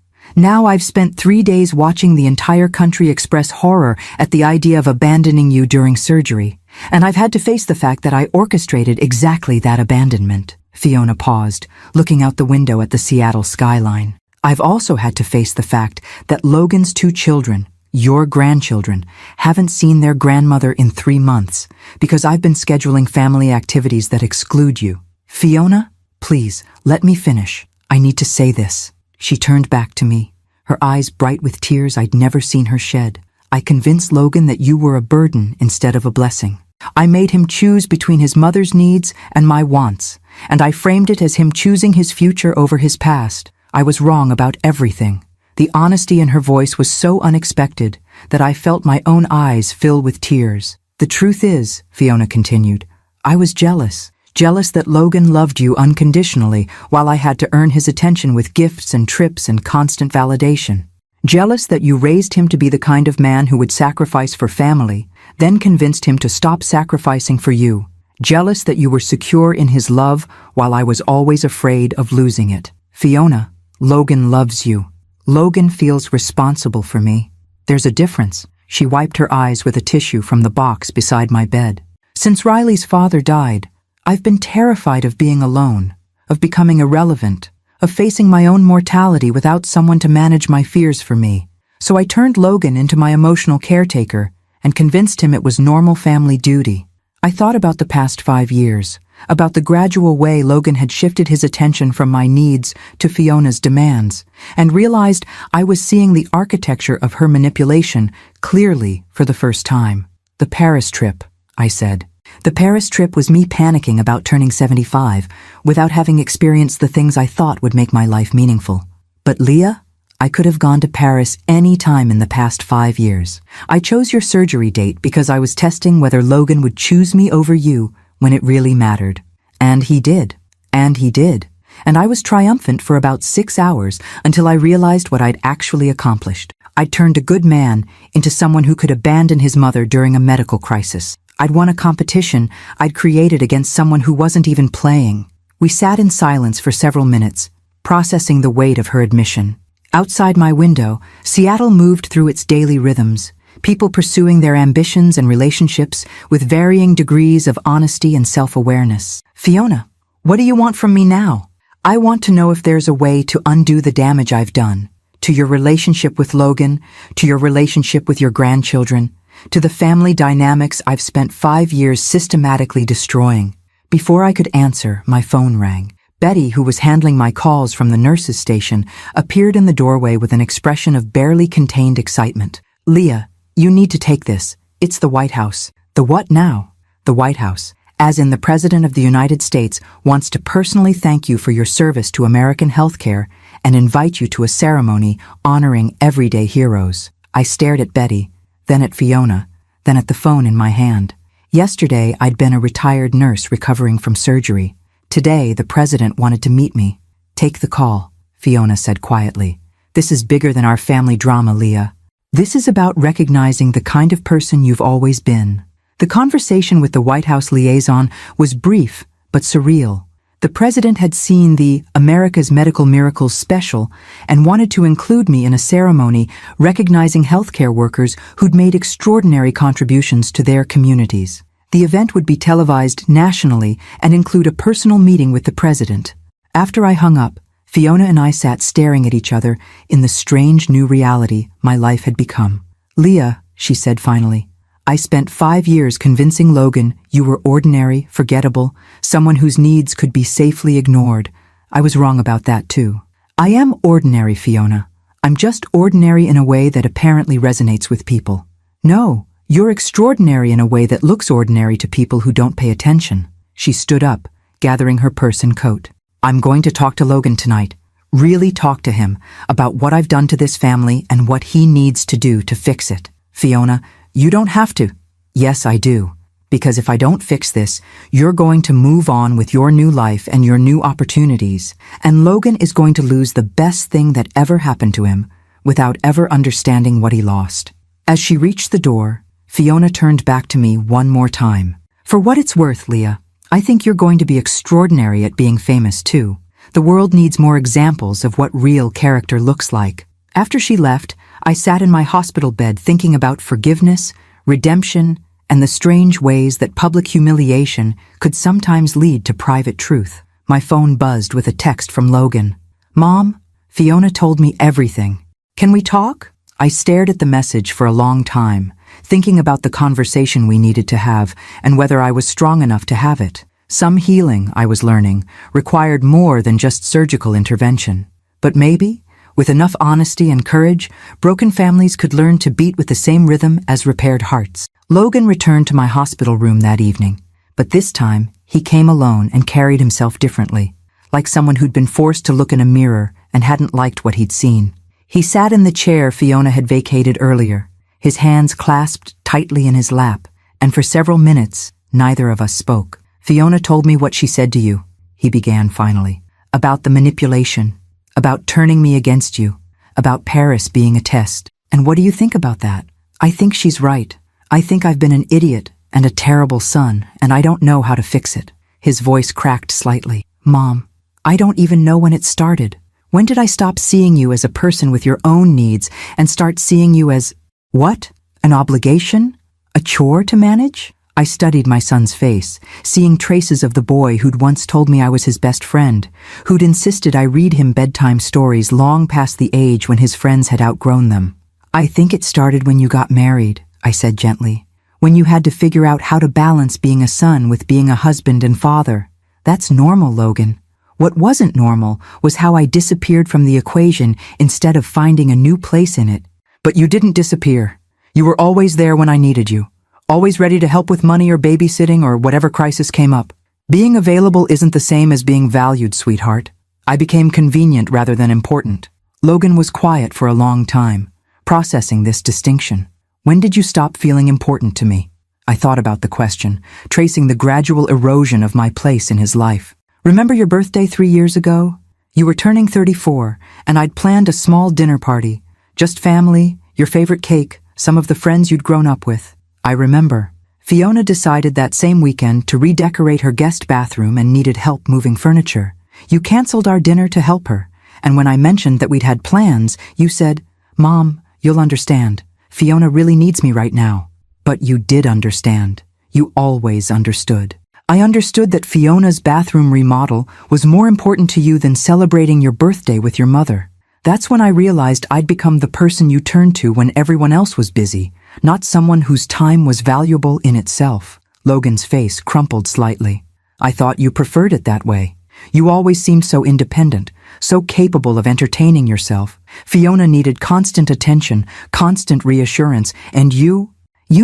I've spent 3 days watching the entire country express horror at the idea of abandoning you during surgery. And I've had to face the fact that I orchestrated exactly that abandonment." Fiona paused, looking out the window at the Seattle skyline. "I've also had to face the fact that Logan's 2 children, your grandchildren, haven't seen their grandmother in 3 months because I've been scheduling family activities that exclude you. Fiona, please, let me finish. I need to say this." She turned back to me, her eyes bright with tears I'd never seen her shed. "I convinced Logan that you were a burden instead of a blessing. I made him choose between his mother's needs and my wants, and I framed it as him choosing his future over his past. I was wrong about everything." The honesty in her voice was so unexpected that I felt my own eyes fill with tears. "The truth is," Fiona continued, "I was jealous. Jealous that Logan loved you unconditionally while I had to earn his attention with gifts and trips and constant validation. Jealous that you raised him to be the kind of man who would sacrifice for family, then convinced him to stop sacrificing for you. Jealous that you were secure in his love while I was always afraid of losing it. Fiona, Logan loves you. Logan feels responsible for me. There's a difference." She wiped her eyes with a tissue from the box beside my bed. "Since Riley's father died, I've been terrified of being alone, of becoming irrelevant, of facing my own mortality without someone to manage my fears for me. So I turned Logan into my emotional caretaker and convinced him it was normal family duty. I thought about the past 5 years, about the gradual way Logan had shifted his attention from my needs to Fiona's demands, and realized I was seeing the architecture of her manipulation clearly for the first time. "The Paris trip," I said. "The Paris trip was me panicking about turning 75 without having experienced the things I thought would make my life meaningful. But Leah, I could have gone to Paris any time in the past 5 years. I chose your surgery date because I was testing whether Logan would choose me over you when it really mattered. And he did. And he did. And I was triumphant for about 6 hours until I realized what I'd actually accomplished. I'd turned a good man into someone who could abandon his mother during a medical crisis. I'd won a competition I'd created against someone who wasn't even playing. We sat in silence for several minutes, processing the weight of her admission. Outside my window, Seattle moved through its daily rhythms, people pursuing their ambitions and relationships with varying degrees of honesty and self-awareness. Fiona, what do you want from me now? I want to know if there's a way to undo the damage I've done, to your relationship with Logan, to your relationship with your grandchildren, to the family dynamics I've spent 5 years systematically destroying. Before I could answer, my phone rang. Betty, who was handling my calls from the nurses' station, appeared in the doorway with an expression of barely contained excitement. Leah, you need to take this. It's the White House. The what now? The White House, as in the President of the United States, wants to personally thank you for your service to American healthcare and invite you to a ceremony honoring everyday heroes. I stared at Betty, then at Fiona, then at the phone in my hand. Yesterday, I'd been a retired nurse recovering from surgery. Today, the president wanted to meet me. Take the call, Fiona said quietly. This is bigger than our family drama, Leah. This is about recognizing the kind of person you've always been. The conversation with the White House liaison was brief but surreal. The president had seen the America's Medical Miracles special and wanted to include me in a ceremony recognizing healthcare workers who'd made extraordinary contributions to their communities. The event would be televised nationally and include a personal meeting with the president. After I hung up, Fiona and I sat staring at each other in the strange new reality my life had become. Leah, she said finally, I spent 5 years convincing Logan you were ordinary, forgettable, someone whose needs could be safely ignored. I was wrong about that too. I am ordinary, Fiona. I'm just ordinary in a way that apparently resonates with people. No, you're extraordinary in a way that looks ordinary to people who don't pay attention. She stood up, gathering her purse and coat. I'm going to talk to Logan tonight. Really talk to him about what I've done to this family and what he needs to do to fix it. Fiona, you don't have to. Yes, I do. Because if I don't fix this, you're going to move on with your new life and your new opportunities, and Logan is going to lose the best thing that ever happened to him without ever understanding what he lost. As she reached the door, Fiona turned back to me one more time. For what it's worth, Leah, I think you're going to be extraordinary at being famous too. The world needs more examples of what real character looks like. After she left, I sat in my hospital bed thinking about forgiveness, redemption, and the strange ways that public humiliation could sometimes lead to private truth. My phone buzzed with a text from Logan. Mom, Fiona told me everything. Can we talk? I stared at the message for a long time, thinking about the conversation we needed to have and whether I was strong enough to have it. Some healing, I was learning, required more than just surgical intervention. But maybe, with enough honesty and courage, broken families could learn to beat with the same rhythm as repaired hearts. Logan returned to my hospital room that evening, but this time he came alone and carried himself differently, like someone who'd been forced to look in a mirror and hadn't liked what he'd seen. He sat in the chair Fiona had vacated earlier, his hands clasped tightly in his lap, and for several minutes, neither of us spoke. Fiona told me what she said to you, he began finally, about the manipulation, about turning me against you, about Paris being a test. And what do you think about that? I think she's right. I think I've been an idiot and a terrible son, and I don't know how to fix it. His voice cracked slightly. Mom, I don't even know when it started. When did I stop seeing you as a person with your own needs and start seeing you as, what? An obligation? A chore to manage? I studied my son's face, seeing traces of the boy who'd once told me I was his best friend, who'd insisted I read him bedtime stories long past the age when his friends had outgrown them. I think it started when you got married, I said gently, when you had to figure out how to balance being a son with being a husband and father. That's normal, Logan. What wasn't normal was how I disappeared from the equation instead of finding a new place in it. But you didn't disappear. You were always there when I needed you. Always ready to help with money or babysitting or whatever crisis came up. Being available isn't the same as being valued, sweetheart. I became convenient rather than important. Logan was quiet for a long time, processing this distinction. When did you stop feeling important to me? I thought about the question, tracing the gradual erosion of my place in his life. Remember your birthday 3 years ago? You were turning 34, and I'd planned a small dinner party. Just family, your favorite cake, some of the friends you'd grown up with. I remember. Fiona decided that same weekend to redecorate her guest bathroom and needed help moving furniture. You canceled our dinner to help her, and when I mentioned that we'd had plans, you said, "Mom, you'll understand. Fiona really needs me right now." But you did understand. You always understood. I understood that Fiona's bathroom remodel was more important to you than celebrating your birthday with your mother. That's when I realized I'd become the person you turned to when everyone else was busy, not someone whose time was valuable in itself. Logan's face crumpled slightly. I thought you preferred it that way. You always seemed so independent, so capable of entertaining yourself. Fiona needed constant attention, constant reassurance, and you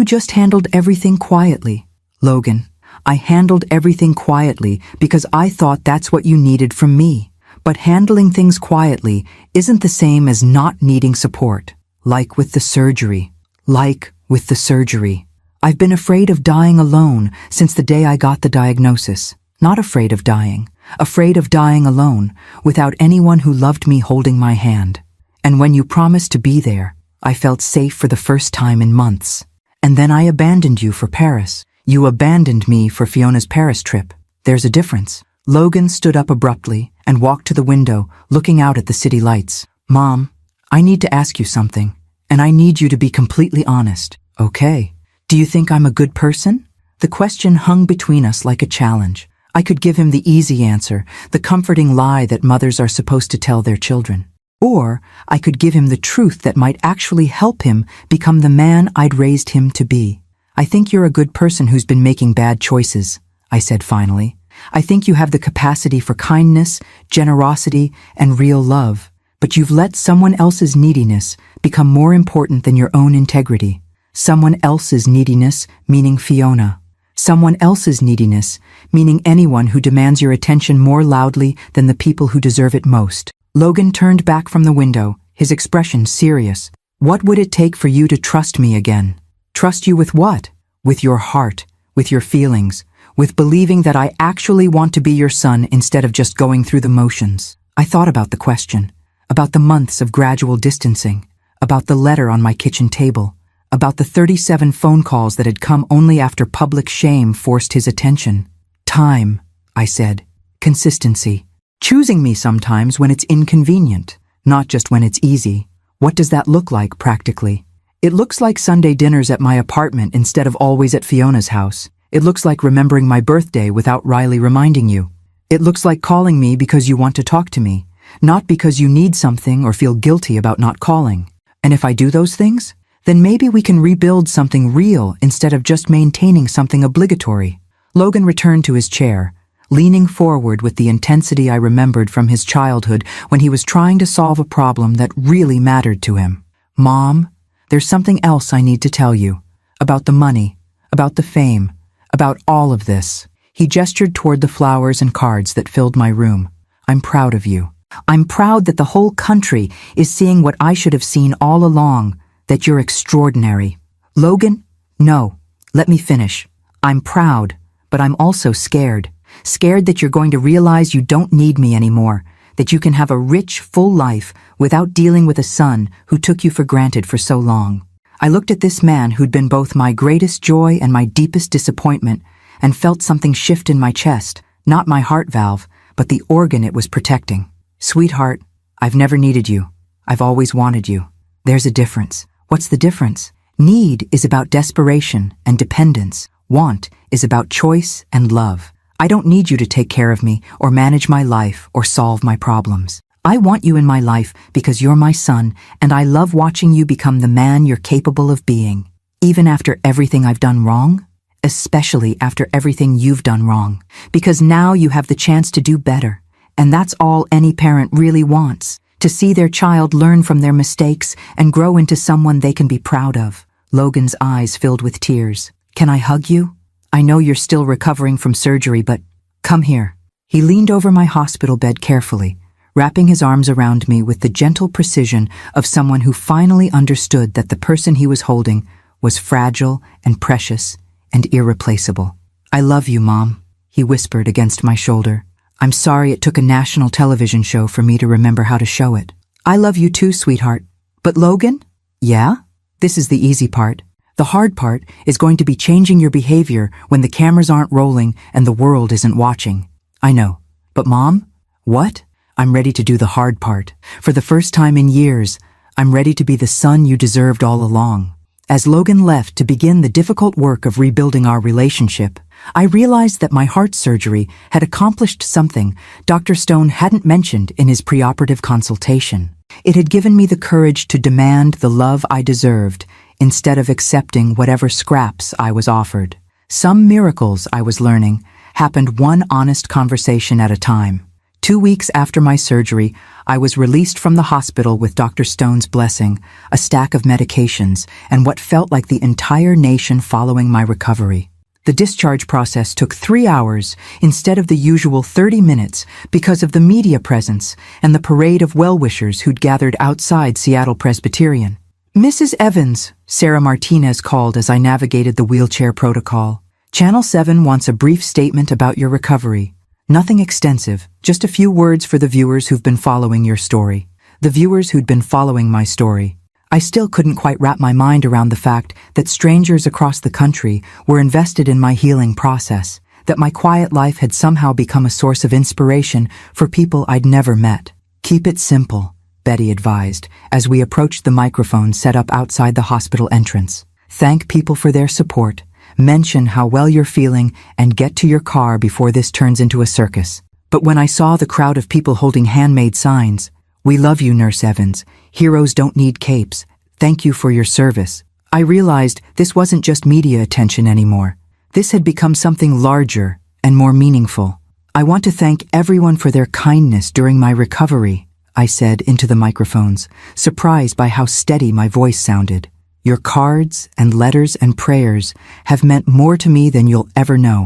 just handled everything quietly. Logan, I handled everything quietly because I thought that's what you needed from me. But handling things quietly isn't the same as not needing support. Like with the surgery. I've been afraid of dying alone since the day I got the diagnosis. Not afraid of dying alone, without anyone who loved me holding my hand. And when you promised to be there, I felt safe for the first time in months. And then I abandoned you for Paris. You abandoned me for Fiona's Paris trip. There's a difference. Logan stood up abruptly and walked to the window, looking out at the city lights. Mom, I need to ask you something, and I need you to be completely honest. Okay. Do you think I'm a good person? The question hung between us like a challenge. I could give him the easy answer, the comforting lie that mothers are supposed to tell their children. Or I could give him the truth that might actually help him become the man I'd raised him to be. I think you're a good person who's been making bad choices, I said finally. I think you have the capacity for kindness, generosity, and real love, but you've let someone else's neediness become more important than your own integrity. Someone else's neediness, meaning Fiona. Someone else's neediness, meaning anyone who demands your attention more loudly than the people who deserve it most. Logan turned back from the window, his expression serious. What would it take for you to trust me again? Trust you with what? With your heart, with your feelings, with believing that I actually want to be your son instead of just going through the motions. I thought about the question, about the months of gradual distancing, about the letter on my kitchen table, about the 37 phone calls that had come only after public shame forced his attention. Time, I said. Consistency. Choosing me sometimes when it's inconvenient, not just when it's easy. What does that look like practically? It looks like Sunday dinners at my apartment instead of always at Fiona's house. It looks like remembering my birthday without Riley reminding you. It looks like calling me because you want to talk to me, not because you need something or feel guilty about not calling. And if I do those things, then maybe we can rebuild something real instead of just maintaining something obligatory. Logan returned to his chair, leaning forward with the intensity I remembered from his childhood when he was trying to solve a problem that really mattered to him. Mom, there's something else I need to tell you. About the money, about the fame, about all of this. He gestured toward the flowers and cards that filled my room. I'm proud of you. I'm proud that the whole country is seeing what I should have seen all along, that you're extraordinary. Logan, no, let me finish. I'm proud, but I'm also scared. Scared that you're going to realize you don't need me anymore, that you can have a rich, full life without dealing with a son who took you for granted for so long. I looked at this man who'd been both my greatest joy and my deepest disappointment and felt something shift in my chest, not my heart valve, but the organ it was protecting. Sweetheart, I've never needed you. I've always wanted you. There's a difference. What's the difference? Need is about desperation and dependence. Want is about choice and love. I don't need you to take care of me or manage my life or solve my problems. I want you in my life because you're my son, and I love watching you become the man you're capable of being, even after everything I've done wrong, especially after everything you've done wrong, because now you have the chance to do better, and that's all any parent really wants, to see their child learn from their mistakes and grow into someone they can be proud of. Logan's eyes filled with tears. Can I hug you? I know you're still recovering from surgery, but come here. He leaned over my hospital bed carefully, wrapping his arms around me with the gentle precision of someone who finally understood that the person he was holding was fragile and precious and irreplaceable. "I love you, Mom," he whispered against my shoulder. "I'm sorry it took a national television show for me to remember how to show it." "I love you too, sweetheart." "But Logan?" "Yeah? This is the easy part. The hard part is going to be changing your behavior when the cameras aren't rolling and the world isn't watching." "I know. But Mom?" "What?" "I'm ready to do the hard part. For the first time in years, I'm ready to be the son you deserved all along." As Logan left to begin the difficult work of rebuilding our relationship, I realized that my heart surgery had accomplished something Dr. Stone hadn't mentioned in his preoperative consultation. It had given me the courage to demand the love I deserved instead of accepting whatever scraps I was offered. Some miracles, I was learning, happened one honest conversation at a time. 2 weeks after my surgery, I was released from the hospital with Dr. Stone's blessing, a stack of medications, and what felt like the entire nation following my recovery. The discharge process took 3 hours instead of the usual 30 minutes because of the media presence and the parade of well-wishers who'd gathered outside Seattle Presbyterian. "Mrs. Evans," Sarah Martinez called as I navigated the wheelchair protocol. "Channel 7 wants a brief statement about your recovery. Nothing extensive, just a few words for the viewers who've been following your story." The viewers who'd been following my story. I still couldn't quite wrap my mind around the fact that strangers across the country were invested in my healing process, that my quiet life had somehow become a source of inspiration for people I'd never met. "Keep it simple," Betty advised, as we approached the microphone set up outside the hospital entrance. "Thank people for their support. Mention how well you're feeling and get to your car before this turns into a circus." But when I saw the crowd of people holding handmade signs, "We love you, Nurse Evans. Heroes don't need capes. Thank you for your service," I realized this wasn't just media attention anymore. This had become something larger and more meaningful. "I want to thank everyone for their kindness during my recovery," I said into the microphones, surprised by how steady my voice sounded. "Your cards and letters and prayers have meant more to me than you'll ever know.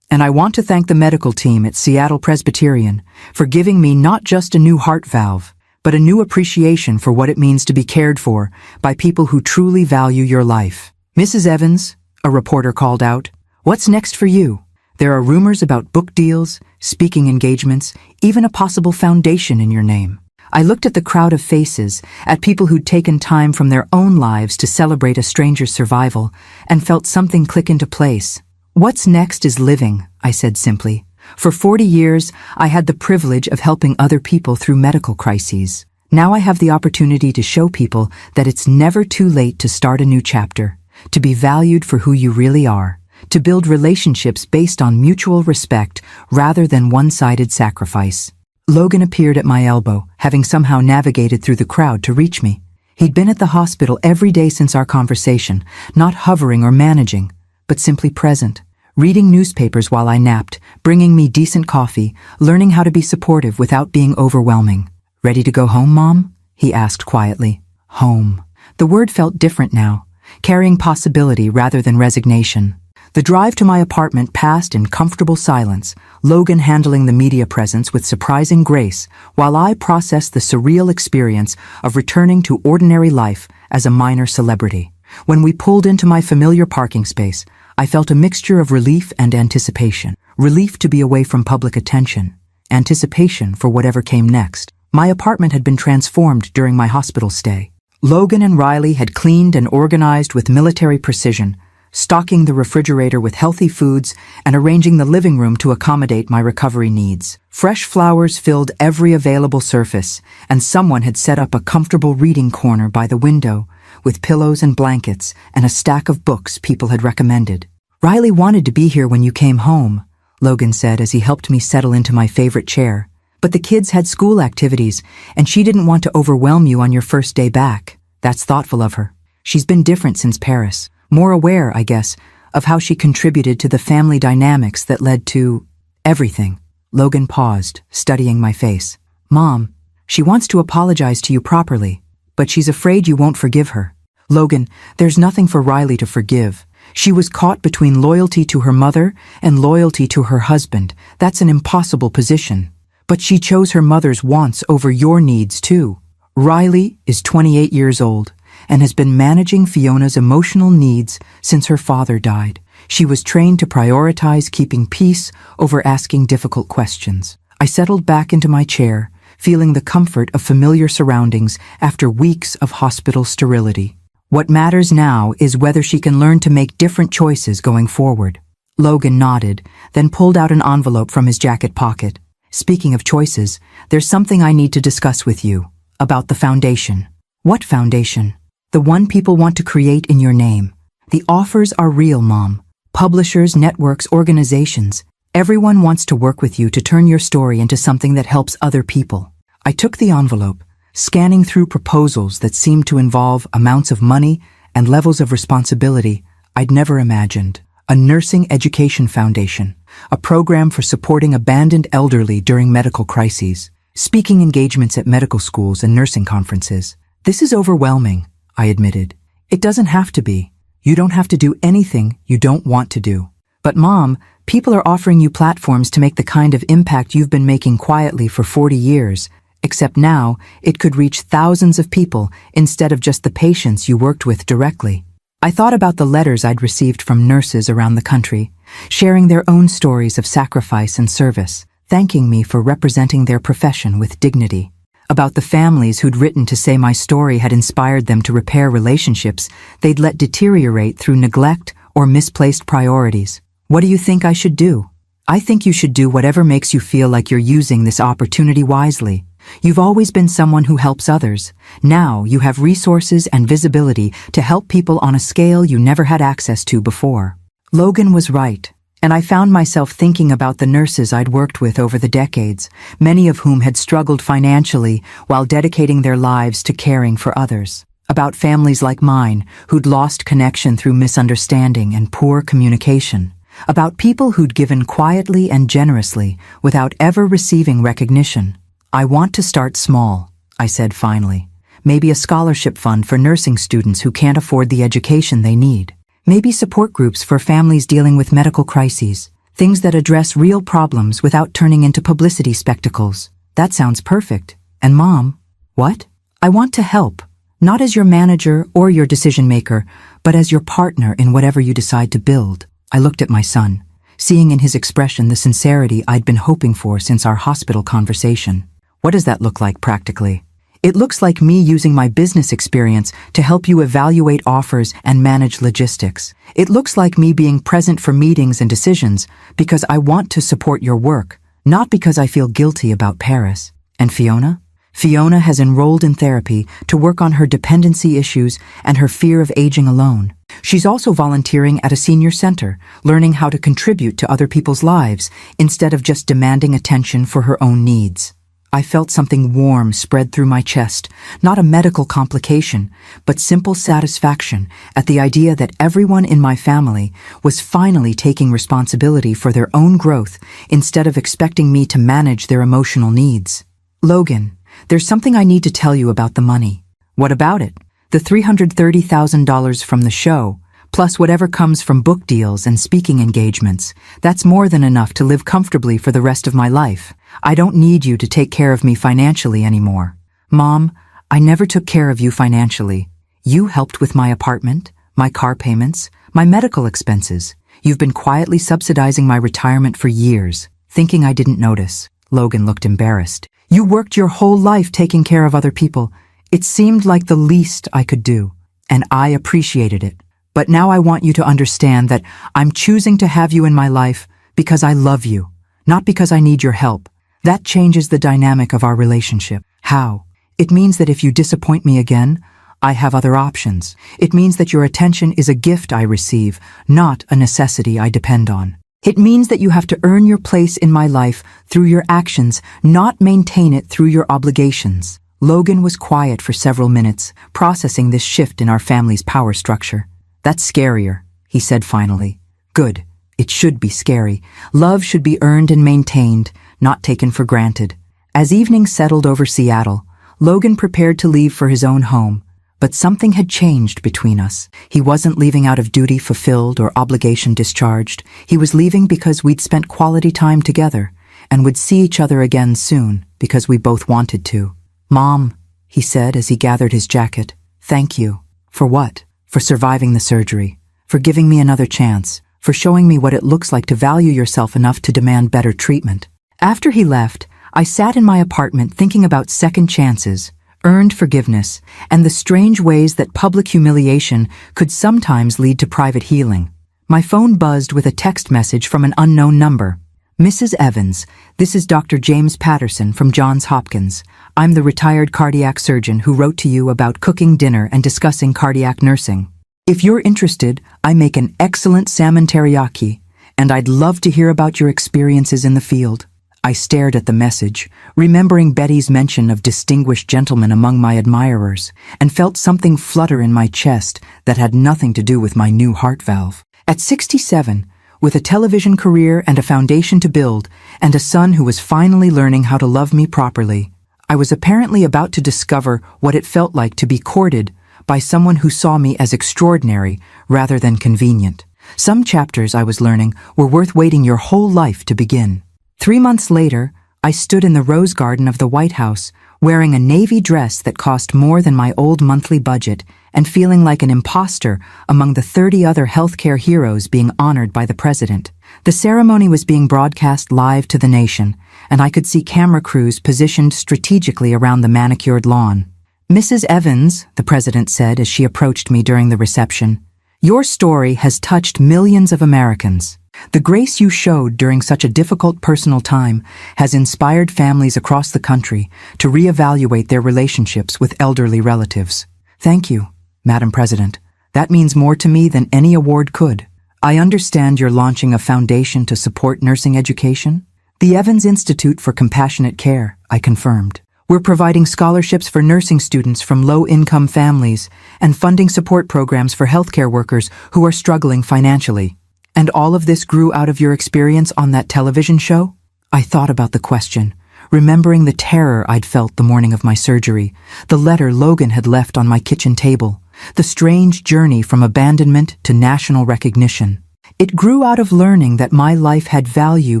And I want to thank the medical team at Seattle Presbyterian for giving me not just a new heart valve, but a new appreciation for what it means to be cared for by people who truly value your life." "Mrs. Evans," a reporter called out, "what's next for you? There are rumors about book deals, speaking engagements, even a possible foundation in your name." I looked at the crowd of faces, at people who'd taken time from their own lives to celebrate a stranger's survival, and felt something click into place. "What's next is living," I said simply. For 40 years, I had the privilege of helping other people through medical crises. Now I have the opportunity to show people that it's never too late to start a new chapter, to be valued for who you really are, to build relationships based on mutual respect rather than one-sided sacrifice. Logan appeared at my elbow, having somehow navigated through the crowd to reach me. He'd been at the hospital every day since our conversation, not hovering or managing, but simply present, reading newspapers while I napped, bringing me decent coffee, learning how to be supportive without being overwhelming. "Ready to go home, Mom?" he asked quietly. Home. The word felt different now, carrying possibility rather than resignation. The drive to my apartment passed in comfortable silence, Logan handling the media presence with surprising grace, while I processed the surreal experience of returning to ordinary life as a minor celebrity. When we pulled into my familiar parking space, I felt a mixture of relief and anticipation. Relief to be away from public attention, anticipation for whatever came next. My apartment had been transformed during my hospital stay. Logan and Riley had cleaned and organized with military precision, stocking the refrigerator with healthy foods and arranging the living room to accommodate my recovery needs. Fresh flowers filled every available surface, and someone had set up a comfortable reading corner by the window with pillows and blankets and a stack of books people had recommended. "Riley wanted to be here when you came home," Logan said as he helped me settle into my favorite chair. "But the kids had school activities, and she didn't want to overwhelm you on your first day back." That's thoughtful of her. She's been different since Paris. More aware, I guess, of how she contributed to the family dynamics that led to everything. Logan paused, studying my face. "Mom, she wants to apologize to you properly, but she's afraid you won't forgive her." "Logan, there's nothing for Riley to forgive. She was caught between loyalty to her mother and loyalty to her husband. That's an impossible position. But she chose her mother's wants over your needs too. Riley is 28 years old and has been managing Fiona's emotional needs since her father died. She was trained to prioritize keeping peace over asking difficult questions. I settled back into my chair, feeling the comfort of familiar surroundings after weeks of hospital sterility. What matters now is whether she can learn to make different choices going forward. Logan nodded, then pulled out an envelope from his jacket pocket. Speaking of choices, there's something I need to discuss with you, about the foundation. What foundation? The one people want to create in your name. The offers are real, Mom. Publishers, networks, organizations. Everyone wants to work with you to turn your story into something that helps other people. I took the envelope, scanning through proposals that seemed to involve amounts of money and levels of responsibility I'd never imagined. A nursing education foundation, a program for supporting abandoned elderly during medical crises, speaking engagements at medical schools and nursing conferences. This is overwhelming, I admitted. It doesn't have to be. You don't have to do anything you don't want to do. But Mom, people are offering you platforms to make the kind of impact you've been making quietly for 40 years, except now it could reach thousands of people instead of just the patients you worked with directly. I thought about the letters I'd received from nurses around the country, sharing their own stories of sacrifice and service, thanking me for representing their profession with dignity. About the families who'd written to say my story had inspired them to repair relationships they'd let deteriorate through neglect or misplaced priorities. What do you think I should do? I think you should do whatever makes you feel like you're using this opportunity wisely. You've always been someone who helps others. Now you have resources and visibility to help people on a scale you never had access to before. Logan was right, and I found myself thinking about the nurses I'd worked with over the decades, many of whom had struggled financially while dedicating their lives to caring for others. About families like mine who'd lost connection through misunderstanding and poor communication. About people who'd given quietly and generously without ever receiving recognition. I want to start small, I said finally. Maybe a scholarship fund for nursing students who can't afford the education they need. Maybe support groups for families dealing with medical crises. Things that address real problems without turning into publicity spectacles. That sounds perfect. And Mom? What? I want to help. Not as your manager or your decision maker, but as your partner in whatever you decide to build. I looked at my son, seeing in his expression the sincerity I'd been hoping for since our hospital conversation. What does that look like practically? It looks like me using my business experience to help you evaluate offers and manage logistics. It looks like me being present for meetings and decisions because I want to support your work, not because I feel guilty about Paris. And Fiona? Fiona has enrolled in therapy to work on her dependency issues and her fear of aging alone. She's also volunteering at a senior center, learning how to contribute to other people's lives instead of just demanding attention for her own needs. I felt something warm spread through my chest, not a medical complication, but simple satisfaction at the idea that everyone in my family was finally taking responsibility for their own growth instead of expecting me to manage their emotional needs. Logan, there's something I need to tell you about the money. What about it? The $330,000 from the show, plus whatever comes from book deals and speaking engagements. That's more than enough to live comfortably for the rest of my life. I don't need you to take care of me financially anymore. Mom, I never took care of you financially. You helped with my apartment, my car payments, my medical expenses. You've been quietly subsidizing my retirement for years, thinking I didn't notice. Logan looked embarrassed. You worked your whole life taking care of other people. It seemed like the least I could do, and I appreciated it. But now I want you to understand that I'm choosing to have you in my life because I love you, not because I need your help. That changes the dynamic of our relationship. How? It means that if you disappoint me again, I have other options. It means that your attention is a gift I receive, not a necessity I depend on. It means that you have to earn your place in my life through your actions, not maintain it through your obligations. Logan was quiet for several minutes, processing this shift in our family's power structure. That's scarier, he said finally. Good. It should be scary. Love should be earned and maintained, not taken for granted. As evening settled over Seattle, Logan prepared to leave for his own home, but something had changed between us. He wasn't leaving out of duty fulfilled or obligation discharged. He was leaving because we'd spent quality time together, and would see each other again soon because we both wanted to. "Mom," he said as he gathered his jacket, "thank you." "For what?" "For surviving the surgery, for giving me another chance, for showing me what it looks like to value yourself enough to demand better treatment." After he left, I sat in my apartment thinking about second chances, earned forgiveness, and the strange ways that public humiliation could sometimes lead to private healing. My phone buzzed with a text message from an unknown number. "Mrs. Evans, this is Dr. James Patterson from Johns Hopkins. I'm the retired cardiac surgeon who wrote to you about cooking dinner and discussing cardiac nursing. If you're interested, I make an excellent salmon teriyaki, and I'd love to hear about your experiences in the field." I stared at the message, remembering Betty's mention of distinguished gentlemen among my admirers, and felt something flutter in my chest that had nothing to do with my new heart valve. At 67, with a television career and a foundation to build, and a son who was finally learning how to love me properly, I was apparently about to discover what it felt like to be courted by someone who saw me as extraordinary rather than convenient. Some chapters, I was learning, were worth waiting your whole life to begin. 3 months later, I stood in the rose garden of the White House, wearing a navy dress that cost more than my old monthly budget and feeling like an imposter among the 30 other healthcare heroes being honored by the president. The ceremony was being broadcast live to the nation, and I could see camera crews positioned strategically around the manicured lawn. "Mrs. Evans," the president said as she approached me during the reception, "your story has touched millions of Americans. The grace you showed during such a difficult personal time has inspired families across the country to reevaluate their relationships with elderly relatives. Thank you, Madam President. That means more to me than any award could. I understand you're launching a foundation to support nursing education?" "The Evans Institute for Compassionate Care," I confirmed. "We're providing scholarships for nursing students from low-income families and funding support programs for healthcare workers who are struggling financially." "And all of this grew out of your experience on that television show?" I thought about the question, remembering the terror I'd felt the morning of my surgery, the letter Logan had left on my kitchen table, the strange journey from abandonment to national recognition. "It grew out of learning that my life had value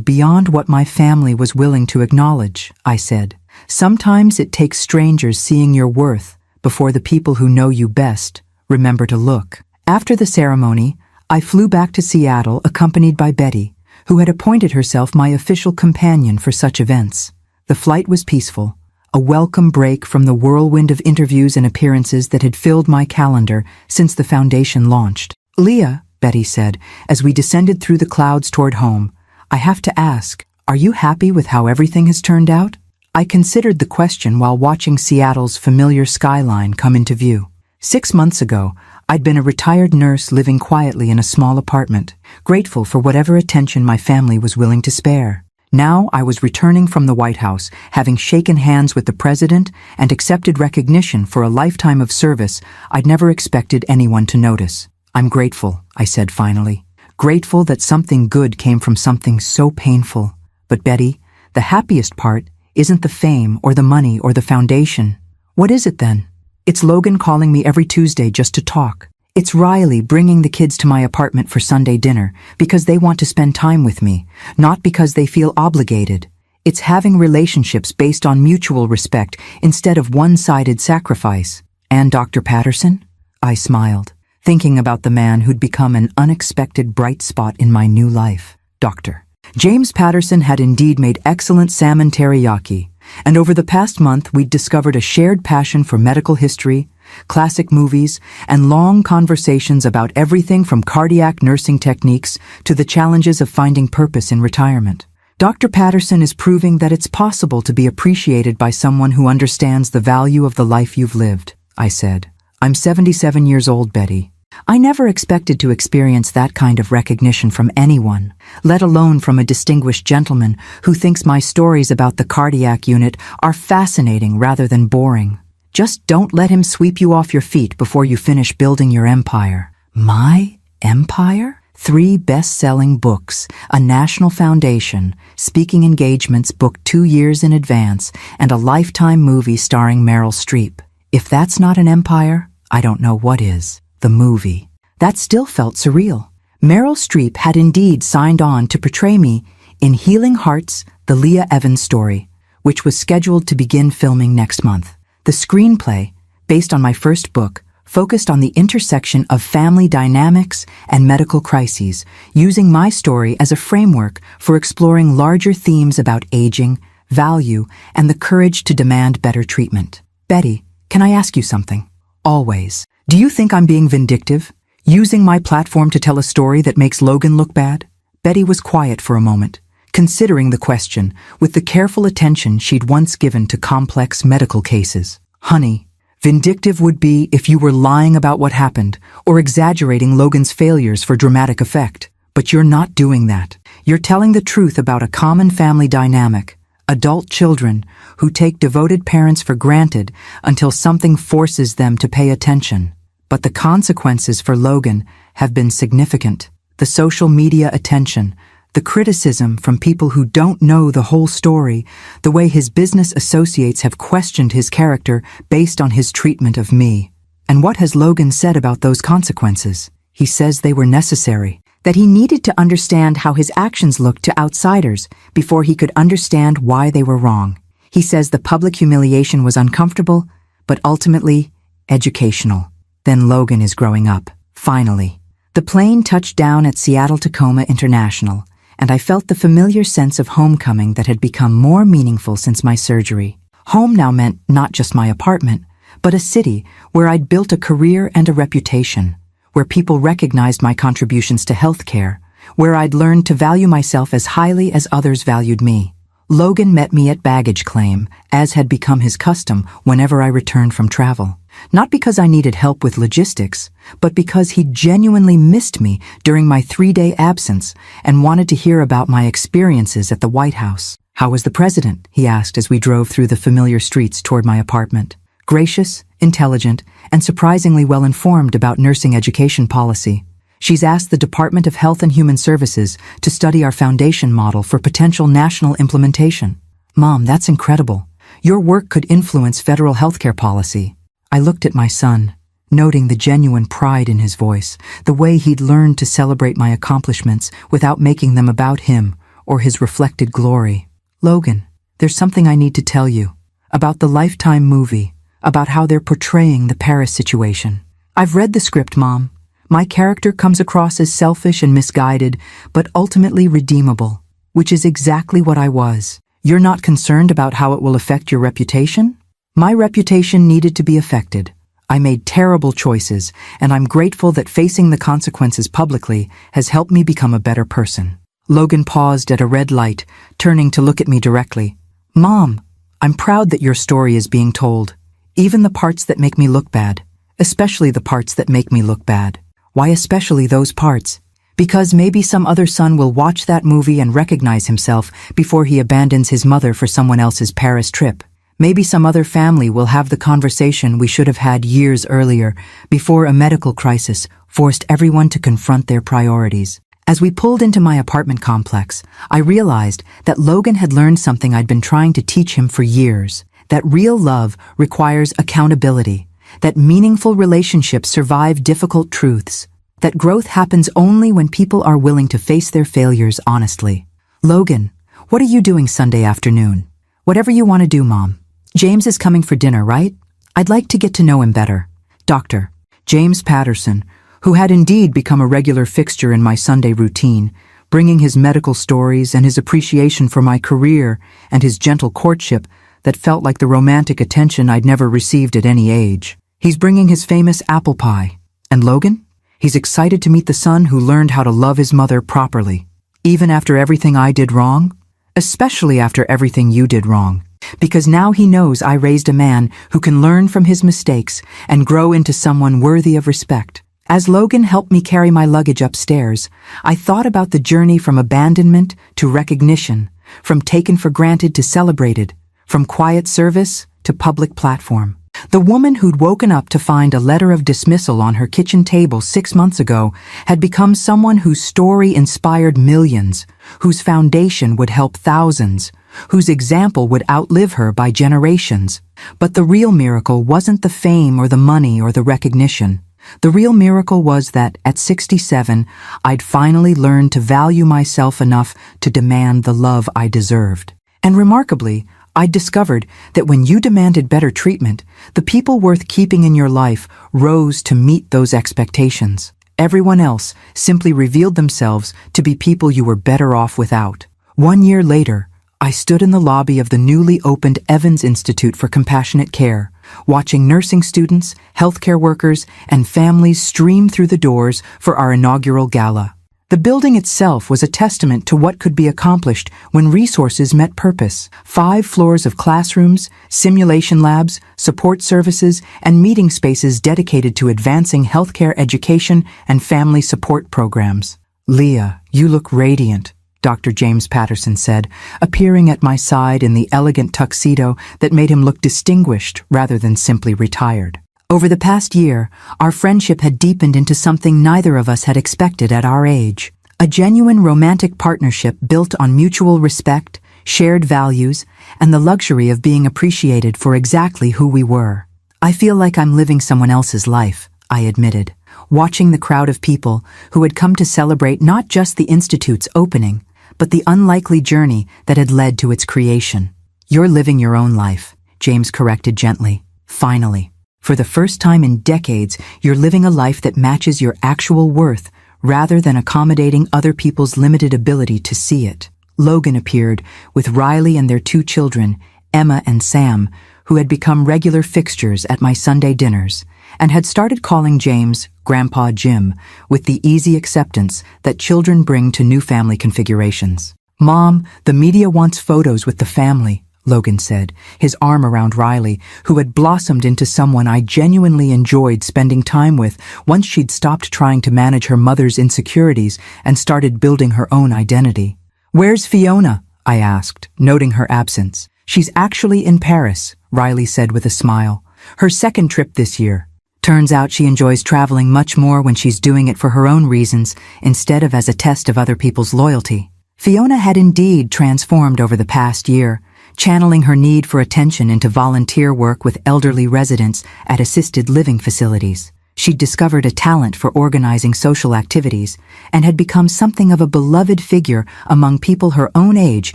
beyond what my family was willing to acknowledge," I said. "Sometimes it takes strangers seeing your worth before the people who know you best remember to look." After the ceremony, I flew back to Seattle accompanied by Betty, who had appointed herself my official companion for such events. The flight was peaceful, a welcome break from the whirlwind of interviews and appearances that had filled my calendar since the foundation launched. "Leah," Betty said, as we descended through the clouds toward home, "I have to ask, are you happy with how everything has turned out?" I considered the question while watching Seattle's familiar skyline come into view. 6 months ago, I'd been a retired nurse living quietly in a small apartment, grateful for whatever attention my family was willing to spare. Now I was returning from the White House, having shaken hands with the president and accepted recognition for a lifetime of service I'd never expected anyone to notice. "I'm grateful," I said finally. "Grateful that something good came from something so painful. But Betty, the happiest part isn't the fame or the money or the foundation. What is it then? It's Logan calling me every Tuesday just to talk. It's Riley bringing the kids to my apartment for Sunday dinner because they want to spend time with me, not because they feel obligated. It's having relationships based on mutual respect instead of one-sided sacrifice." "And Dr. Patterson?" I smiled, thinking about the man who'd become an unexpected bright spot in my new life. Dr. James Patterson had indeed made excellent salmon teriyaki, and over the past month we'd discovered a shared passion for medical history, classic movies, and long conversations about everything from cardiac nursing techniques to the challenges of finding purpose in retirement. Dr. Patterson is proving that it's possible to be appreciated by someone who understands the value of the life you've lived, I said. "I'm 77 years old, Betty. I never expected to experience that kind of recognition from anyone, let alone from a distinguished gentleman who thinks my stories about the cardiac unit are fascinating rather than boring. Just don't let him sweep you off your feet before you finish building your empire." My empire? 3 best-selling books, a national foundation, speaking engagements booked 2 years in advance, and a lifetime movie starring Meryl Streep. If that's not an empire, I don't know what is. The movie. That still felt surreal. Meryl Streep had indeed signed on to portray me in Healing Hearts, the Leah Evans story, which was scheduled to begin filming next month. The screenplay, based on my first book, focused on the intersection of family dynamics and medical crises, using my story as a framework for exploring larger themes about aging, value, and the courage to demand better treatment. Betty, can I ask you something? Always. Do you think I'm being vindictive? Using my platform to tell a story that makes Logan look bad? Betty was quiet for a moment, considering the question with the careful attention she'd once given to complex medical cases. Honey, vindictive would be if you were lying about what happened or exaggerating Logan's failures for dramatic effect. But you're not doing that. You're telling the truth about a common family dynamic, adult children who take devoted parents for granted until something forces them to pay attention. But the consequences for Logan have been significant. The social media attention, the criticism from people who don't know the whole story, the way his business associates have questioned his character based on his treatment of me. And what has Logan said about those consequences? He says they were necessary, that he needed to understand how his actions looked to outsiders before he could understand why they were wrong. He says the public humiliation was uncomfortable, but ultimately educational. Then Logan is growing up, finally. The plane touched down at Seattle-Tacoma International, and I felt the familiar sense of homecoming that had become more meaningful since my surgery. Home now meant not just my apartment, but a city where I'd built a career and a reputation, where people recognized my contributions to healthcare, where I'd learned to value myself as highly as others valued me. Logan met me at baggage claim, as had become his custom whenever I returned from travel. Not because I needed help with logistics, but because he genuinely missed me during my 3-day absence and wanted to hear about my experiences at the White House. "How was the president?" he asked as we drove through the familiar streets toward my apartment. Gracious, intelligent, and surprisingly well-informed about nursing education policy. She's asked the Department of Health and Human Services to study our foundation model for potential national implementation. Mom, that's incredible. Your work could influence federal healthcare policy. I looked at my son, noting the genuine pride in his voice, the way he'd learned to celebrate my accomplishments without making them about him or his reflected glory. Logan, there's something I need to tell you about the Lifetime movie, about how they're portraying the Paris situation. I've read the script, Mom. My character comes across as selfish and misguided, but ultimately redeemable, which is exactly what I was. You're not concerned about how it will affect your reputation? My reputation needed to be affected. I made terrible choices, and I'm grateful that facing the consequences publicly has helped me become a better person. Logan paused at a red light, turning to look at me directly. Mom, I'm proud that your story is being told, even the parts that make me look bad, especially the parts that make me look bad. Why especially those parts? Because maybe some other son will watch that movie and recognize himself before he abandons his mother for someone else's Paris trip. Maybe some other family will have the conversation we should have had years earlier, before a medical crisis forced everyone to confront their priorities. As we pulled into my apartment complex, I realized that Logan had learned something I'd been trying to teach him for years, that real love requires accountability, that meaningful relationships survive difficult truths, that growth happens only when people are willing to face their failures honestly. Logan, what are you doing Sunday afternoon? Whatever you want to do, Mom. James is coming for dinner, right? I'd like to get to know him better. Dr. James Patterson, who had indeed become a regular fixture in my Sunday routine, bringing his medical stories and his appreciation for my career and his gentle courtship that felt like the romantic attention I'd never received at any age. He's bringing his famous apple pie. And Logan? He's excited to meet the son who learned how to love his mother properly, even after everything I did wrong, especially after everything you did wrong. Because now he knows I raised a man who can learn from his mistakes and grow into someone worthy of respect. As Logan helped me carry my luggage upstairs, I thought about the journey from abandonment to recognition, from taken for granted to celebrated, from quiet service to public platform. The woman who'd woken up to find a letter of dismissal on her kitchen table 6 months ago had become someone whose story inspired millions, whose foundation would help thousands, whose example would outlive her by generations. But the real miracle wasn't the fame or the money or the recognition. The real miracle was that, at 67, I'd finally learned to value myself enough to demand the love I deserved. And remarkably, I discovered that when you demanded better treatment, the people worth keeping in your life rose to meet those expectations. Everyone else simply revealed themselves to be people you were better off without. 1 year later, I stood in the lobby of the newly opened Evans Institute for Compassionate Care, watching nursing students, healthcare workers, and families stream through the doors for our inaugural gala. The building itself was a testament to what could be accomplished when resources met purpose. 5 floors of classrooms, simulation labs, support services, and meeting spaces dedicated to advancing healthcare education and family support programs. "Leah, you look radiant," Dr. James Patterson said, appearing at my side in the elegant tuxedo that made him look distinguished rather than simply retired. Over the past year, our friendship had deepened into something neither of us had expected at our age. A genuine romantic partnership built on mutual respect, shared values, and the luxury of being appreciated for exactly who we were. "I feel like I'm living someone else's life," I admitted, watching the crowd of people who had come to celebrate not just the Institute's opening, but the unlikely journey that had led to its creation. "You're living your own life," James corrected gently. "Finally. For the first time in decades, you're living a life that matches your actual worth, rather than accommodating other people's limited ability to see it." Logan appeared, with Riley and their 2 children, Emma and Sam, who had become regular fixtures at my Sunday dinners, and had started calling James Grandpa Jim, with the easy acceptance that children bring to new family configurations. "Mom, the media wants photos with the family," Logan said, his arm around Riley, who had blossomed into someone I genuinely enjoyed spending time with once she'd stopped trying to manage her mother's insecurities and started building her own identity. "Where's Fiona?" I asked, noting her absence. "She's actually in Paris," Riley said with a smile. "Her second trip this year. Turns out she enjoys traveling much more when she's doing it for her own reasons instead of as a test of other people's loyalty." Fiona had indeed transformed over the past year, channeling her need for attention into volunteer work with elderly residents at assisted living facilities. She'd discovered a talent for organizing social activities and had become something of a beloved figure among people her own age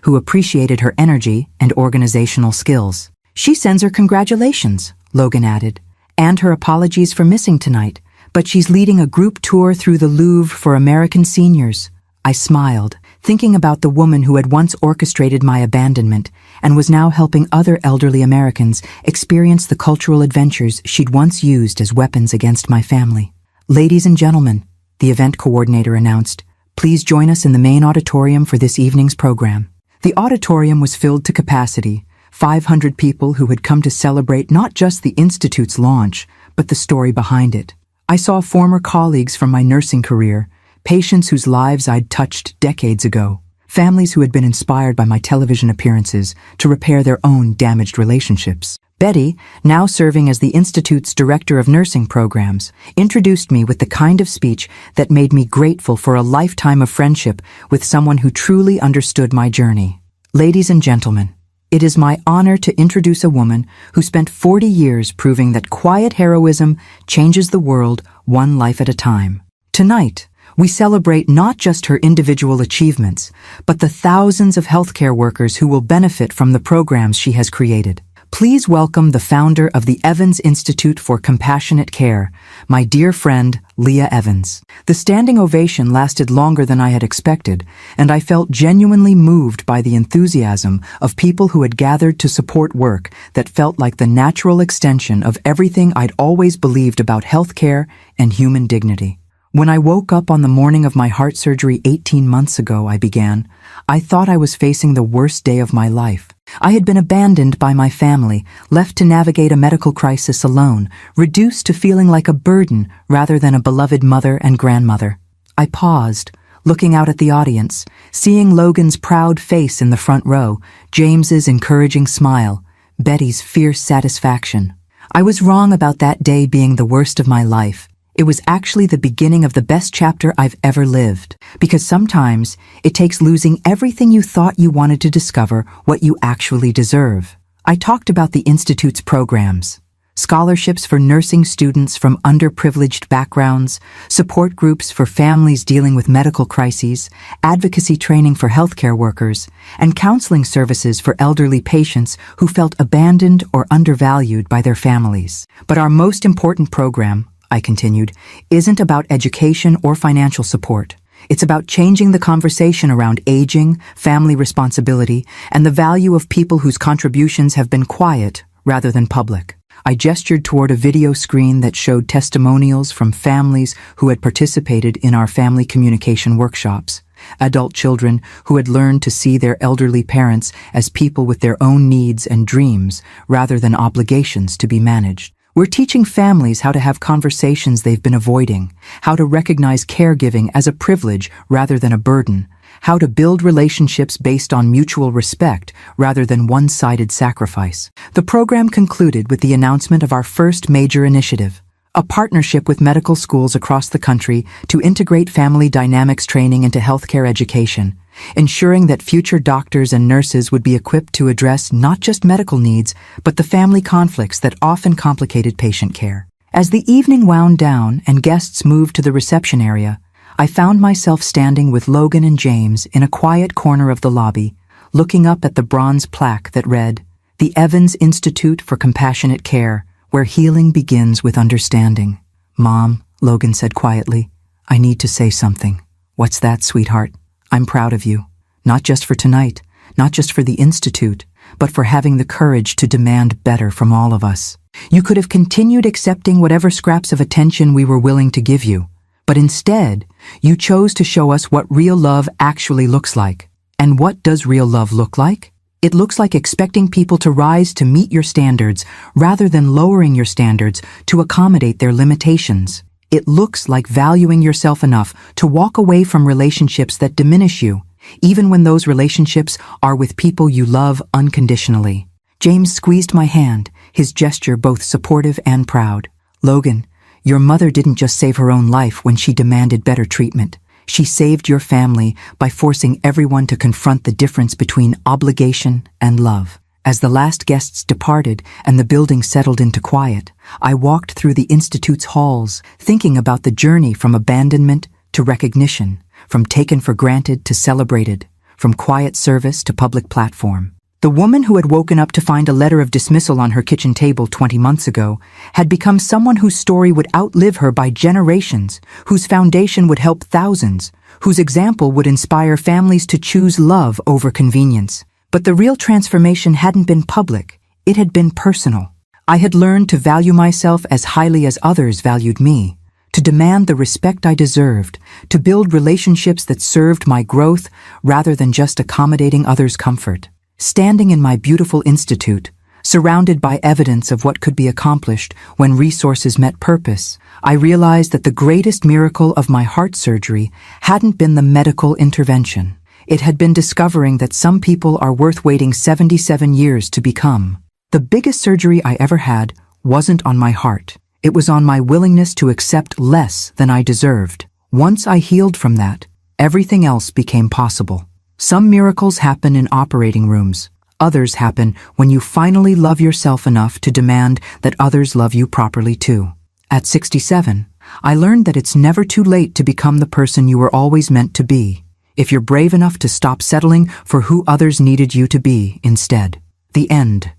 who appreciated her energy and organizational skills. "She sends her congratulations," Logan added, "and her apologies for missing tonight, but she's leading a group tour through the Louvre for American seniors." I smiled, thinking about the woman who had once orchestrated my abandonment and was now helping other elderly Americans experience the cultural adventures she'd once used as weapons against my family. "Ladies and gentlemen," the event coordinator announced, "please join us in the main auditorium for this evening's program." The auditorium was filled to capacity, 500 people who had come to celebrate not just the Institute's launch, but the story behind it. I saw former colleagues from my nursing career, patients whose lives I'd touched decades ago, families who had been inspired by my television appearances to repair their own damaged relationships. Betty, now serving as the Institute's Director of Nursing Programs, introduced me with the kind of speech that made me grateful for a lifetime of friendship with someone who truly understood my journey. "Ladies and gentlemen, it is my honor to introduce a woman who spent 40 years proving that quiet heroism changes the world one life at a time. Tonight, we celebrate not just her individual achievements, but the thousands of healthcare workers who will benefit from the programs she has created. Please welcome the founder of the Evans Institute for Compassionate Care, my dear friend, Leah Evans. The standing ovation lasted longer than I had expected, and I felt genuinely moved by the enthusiasm of people who had gathered to support work that felt like the natural extension of everything I'd always believed about healthcare and human dignity. "When I woke up on the morning of my heart surgery 18 months ago," I began, "I thought I was facing the worst day of my life. I had been abandoned by my family, left to navigate a medical crisis alone, reduced to feeling like a burden rather than a beloved mother and grandmother." I paused, looking out at the audience, seeing Logan's proud face in the front row, James's encouraging smile, Betty's fierce satisfaction. I was wrong about that day being the worst of my life. It was actually the beginning of the best chapter I've ever lived, because sometimes it takes losing everything you thought you wanted to discover what you actually deserve. I talked about the Institute's programs, scholarships for nursing students from underprivileged backgrounds, support groups for families dealing with medical crises, advocacy training for healthcare workers, and counseling services for elderly patients who felt abandoned or undervalued by their families. But our most important program, I continued, isn't about education or financial support. It's about changing the conversation around aging, family responsibility, and the value of people whose contributions have been quiet rather than public. I gestured toward a video screen that showed testimonials from families who had participated in our family communication workshops, adult children who had learned to see their elderly parents as people with their own needs and dreams rather than obligations to be managed. We're teaching families how to have conversations they've been avoiding, how to recognize caregiving as a privilege rather than a burden, how to build relationships based on mutual respect rather than one-sided sacrifice. The program concluded with the announcement of our first major initiative, a partnership with medical schools across the country to integrate family dynamics training into healthcare education, ensuring that future doctors and nurses would be equipped to address not just medical needs, but the family conflicts that often complicated patient care. As the evening wound down and guests moved to the reception area, I found myself standing with Logan and James in a quiet corner of the lobby, looking up at the bronze plaque that read, "The Evans Institute for Compassionate Care, where healing begins with understanding." "Mom," Logan said quietly, "I need to say something." "What's that, sweetheart?" "I'm proud of you. Not just for tonight, not just for the Institute, but for having the courage to demand better from all of us. You could have continued accepting whatever scraps of attention we were willing to give you, but instead, you chose to show us what real love actually looks like. And what does real love look like? It looks like expecting people to rise to meet your standards rather than lowering your standards to accommodate their limitations. It looks like valuing yourself enough to walk away from relationships that diminish you, even when those relationships are with people you love unconditionally. James squeezed my hand, his gesture both supportive and proud. "Logan, your mother didn't just save her own life when she demanded better treatment. She saved your family by forcing everyone to confront the difference between obligation and love." As the last guests departed and the building settled into quiet, I walked through the Institute's halls, thinking about the journey from abandonment to recognition, from taken for granted to celebrated, from quiet service to public platform. The woman who had woken up to find a letter of dismissal on her kitchen table 20 months ago had become someone whose story would outlive her by generations, whose foundation would help thousands, whose example would inspire families to choose love over convenience. But the real transformation hadn't been public, it had been personal. I had learned to value myself as highly as others valued me, to demand the respect I deserved, to build relationships that served my growth rather than just accommodating others' comfort. Standing in my beautiful institute, surrounded by evidence of what could be accomplished when resources met purpose, I realized that the greatest miracle of my heart surgery hadn't been the medical intervention. It had been discovering that some people are worth waiting 77 years to become. The biggest surgery I ever had wasn't on my heart. It was on my willingness to accept less than I deserved. Once I healed from that, everything else became possible. Some miracles happen in operating rooms. Others happen when you finally love yourself enough to demand that others love you properly too. At 67, I learned that it's never too late to become the person you were always meant to be, if you're brave enough to stop settling for who others needed you to be instead. The end.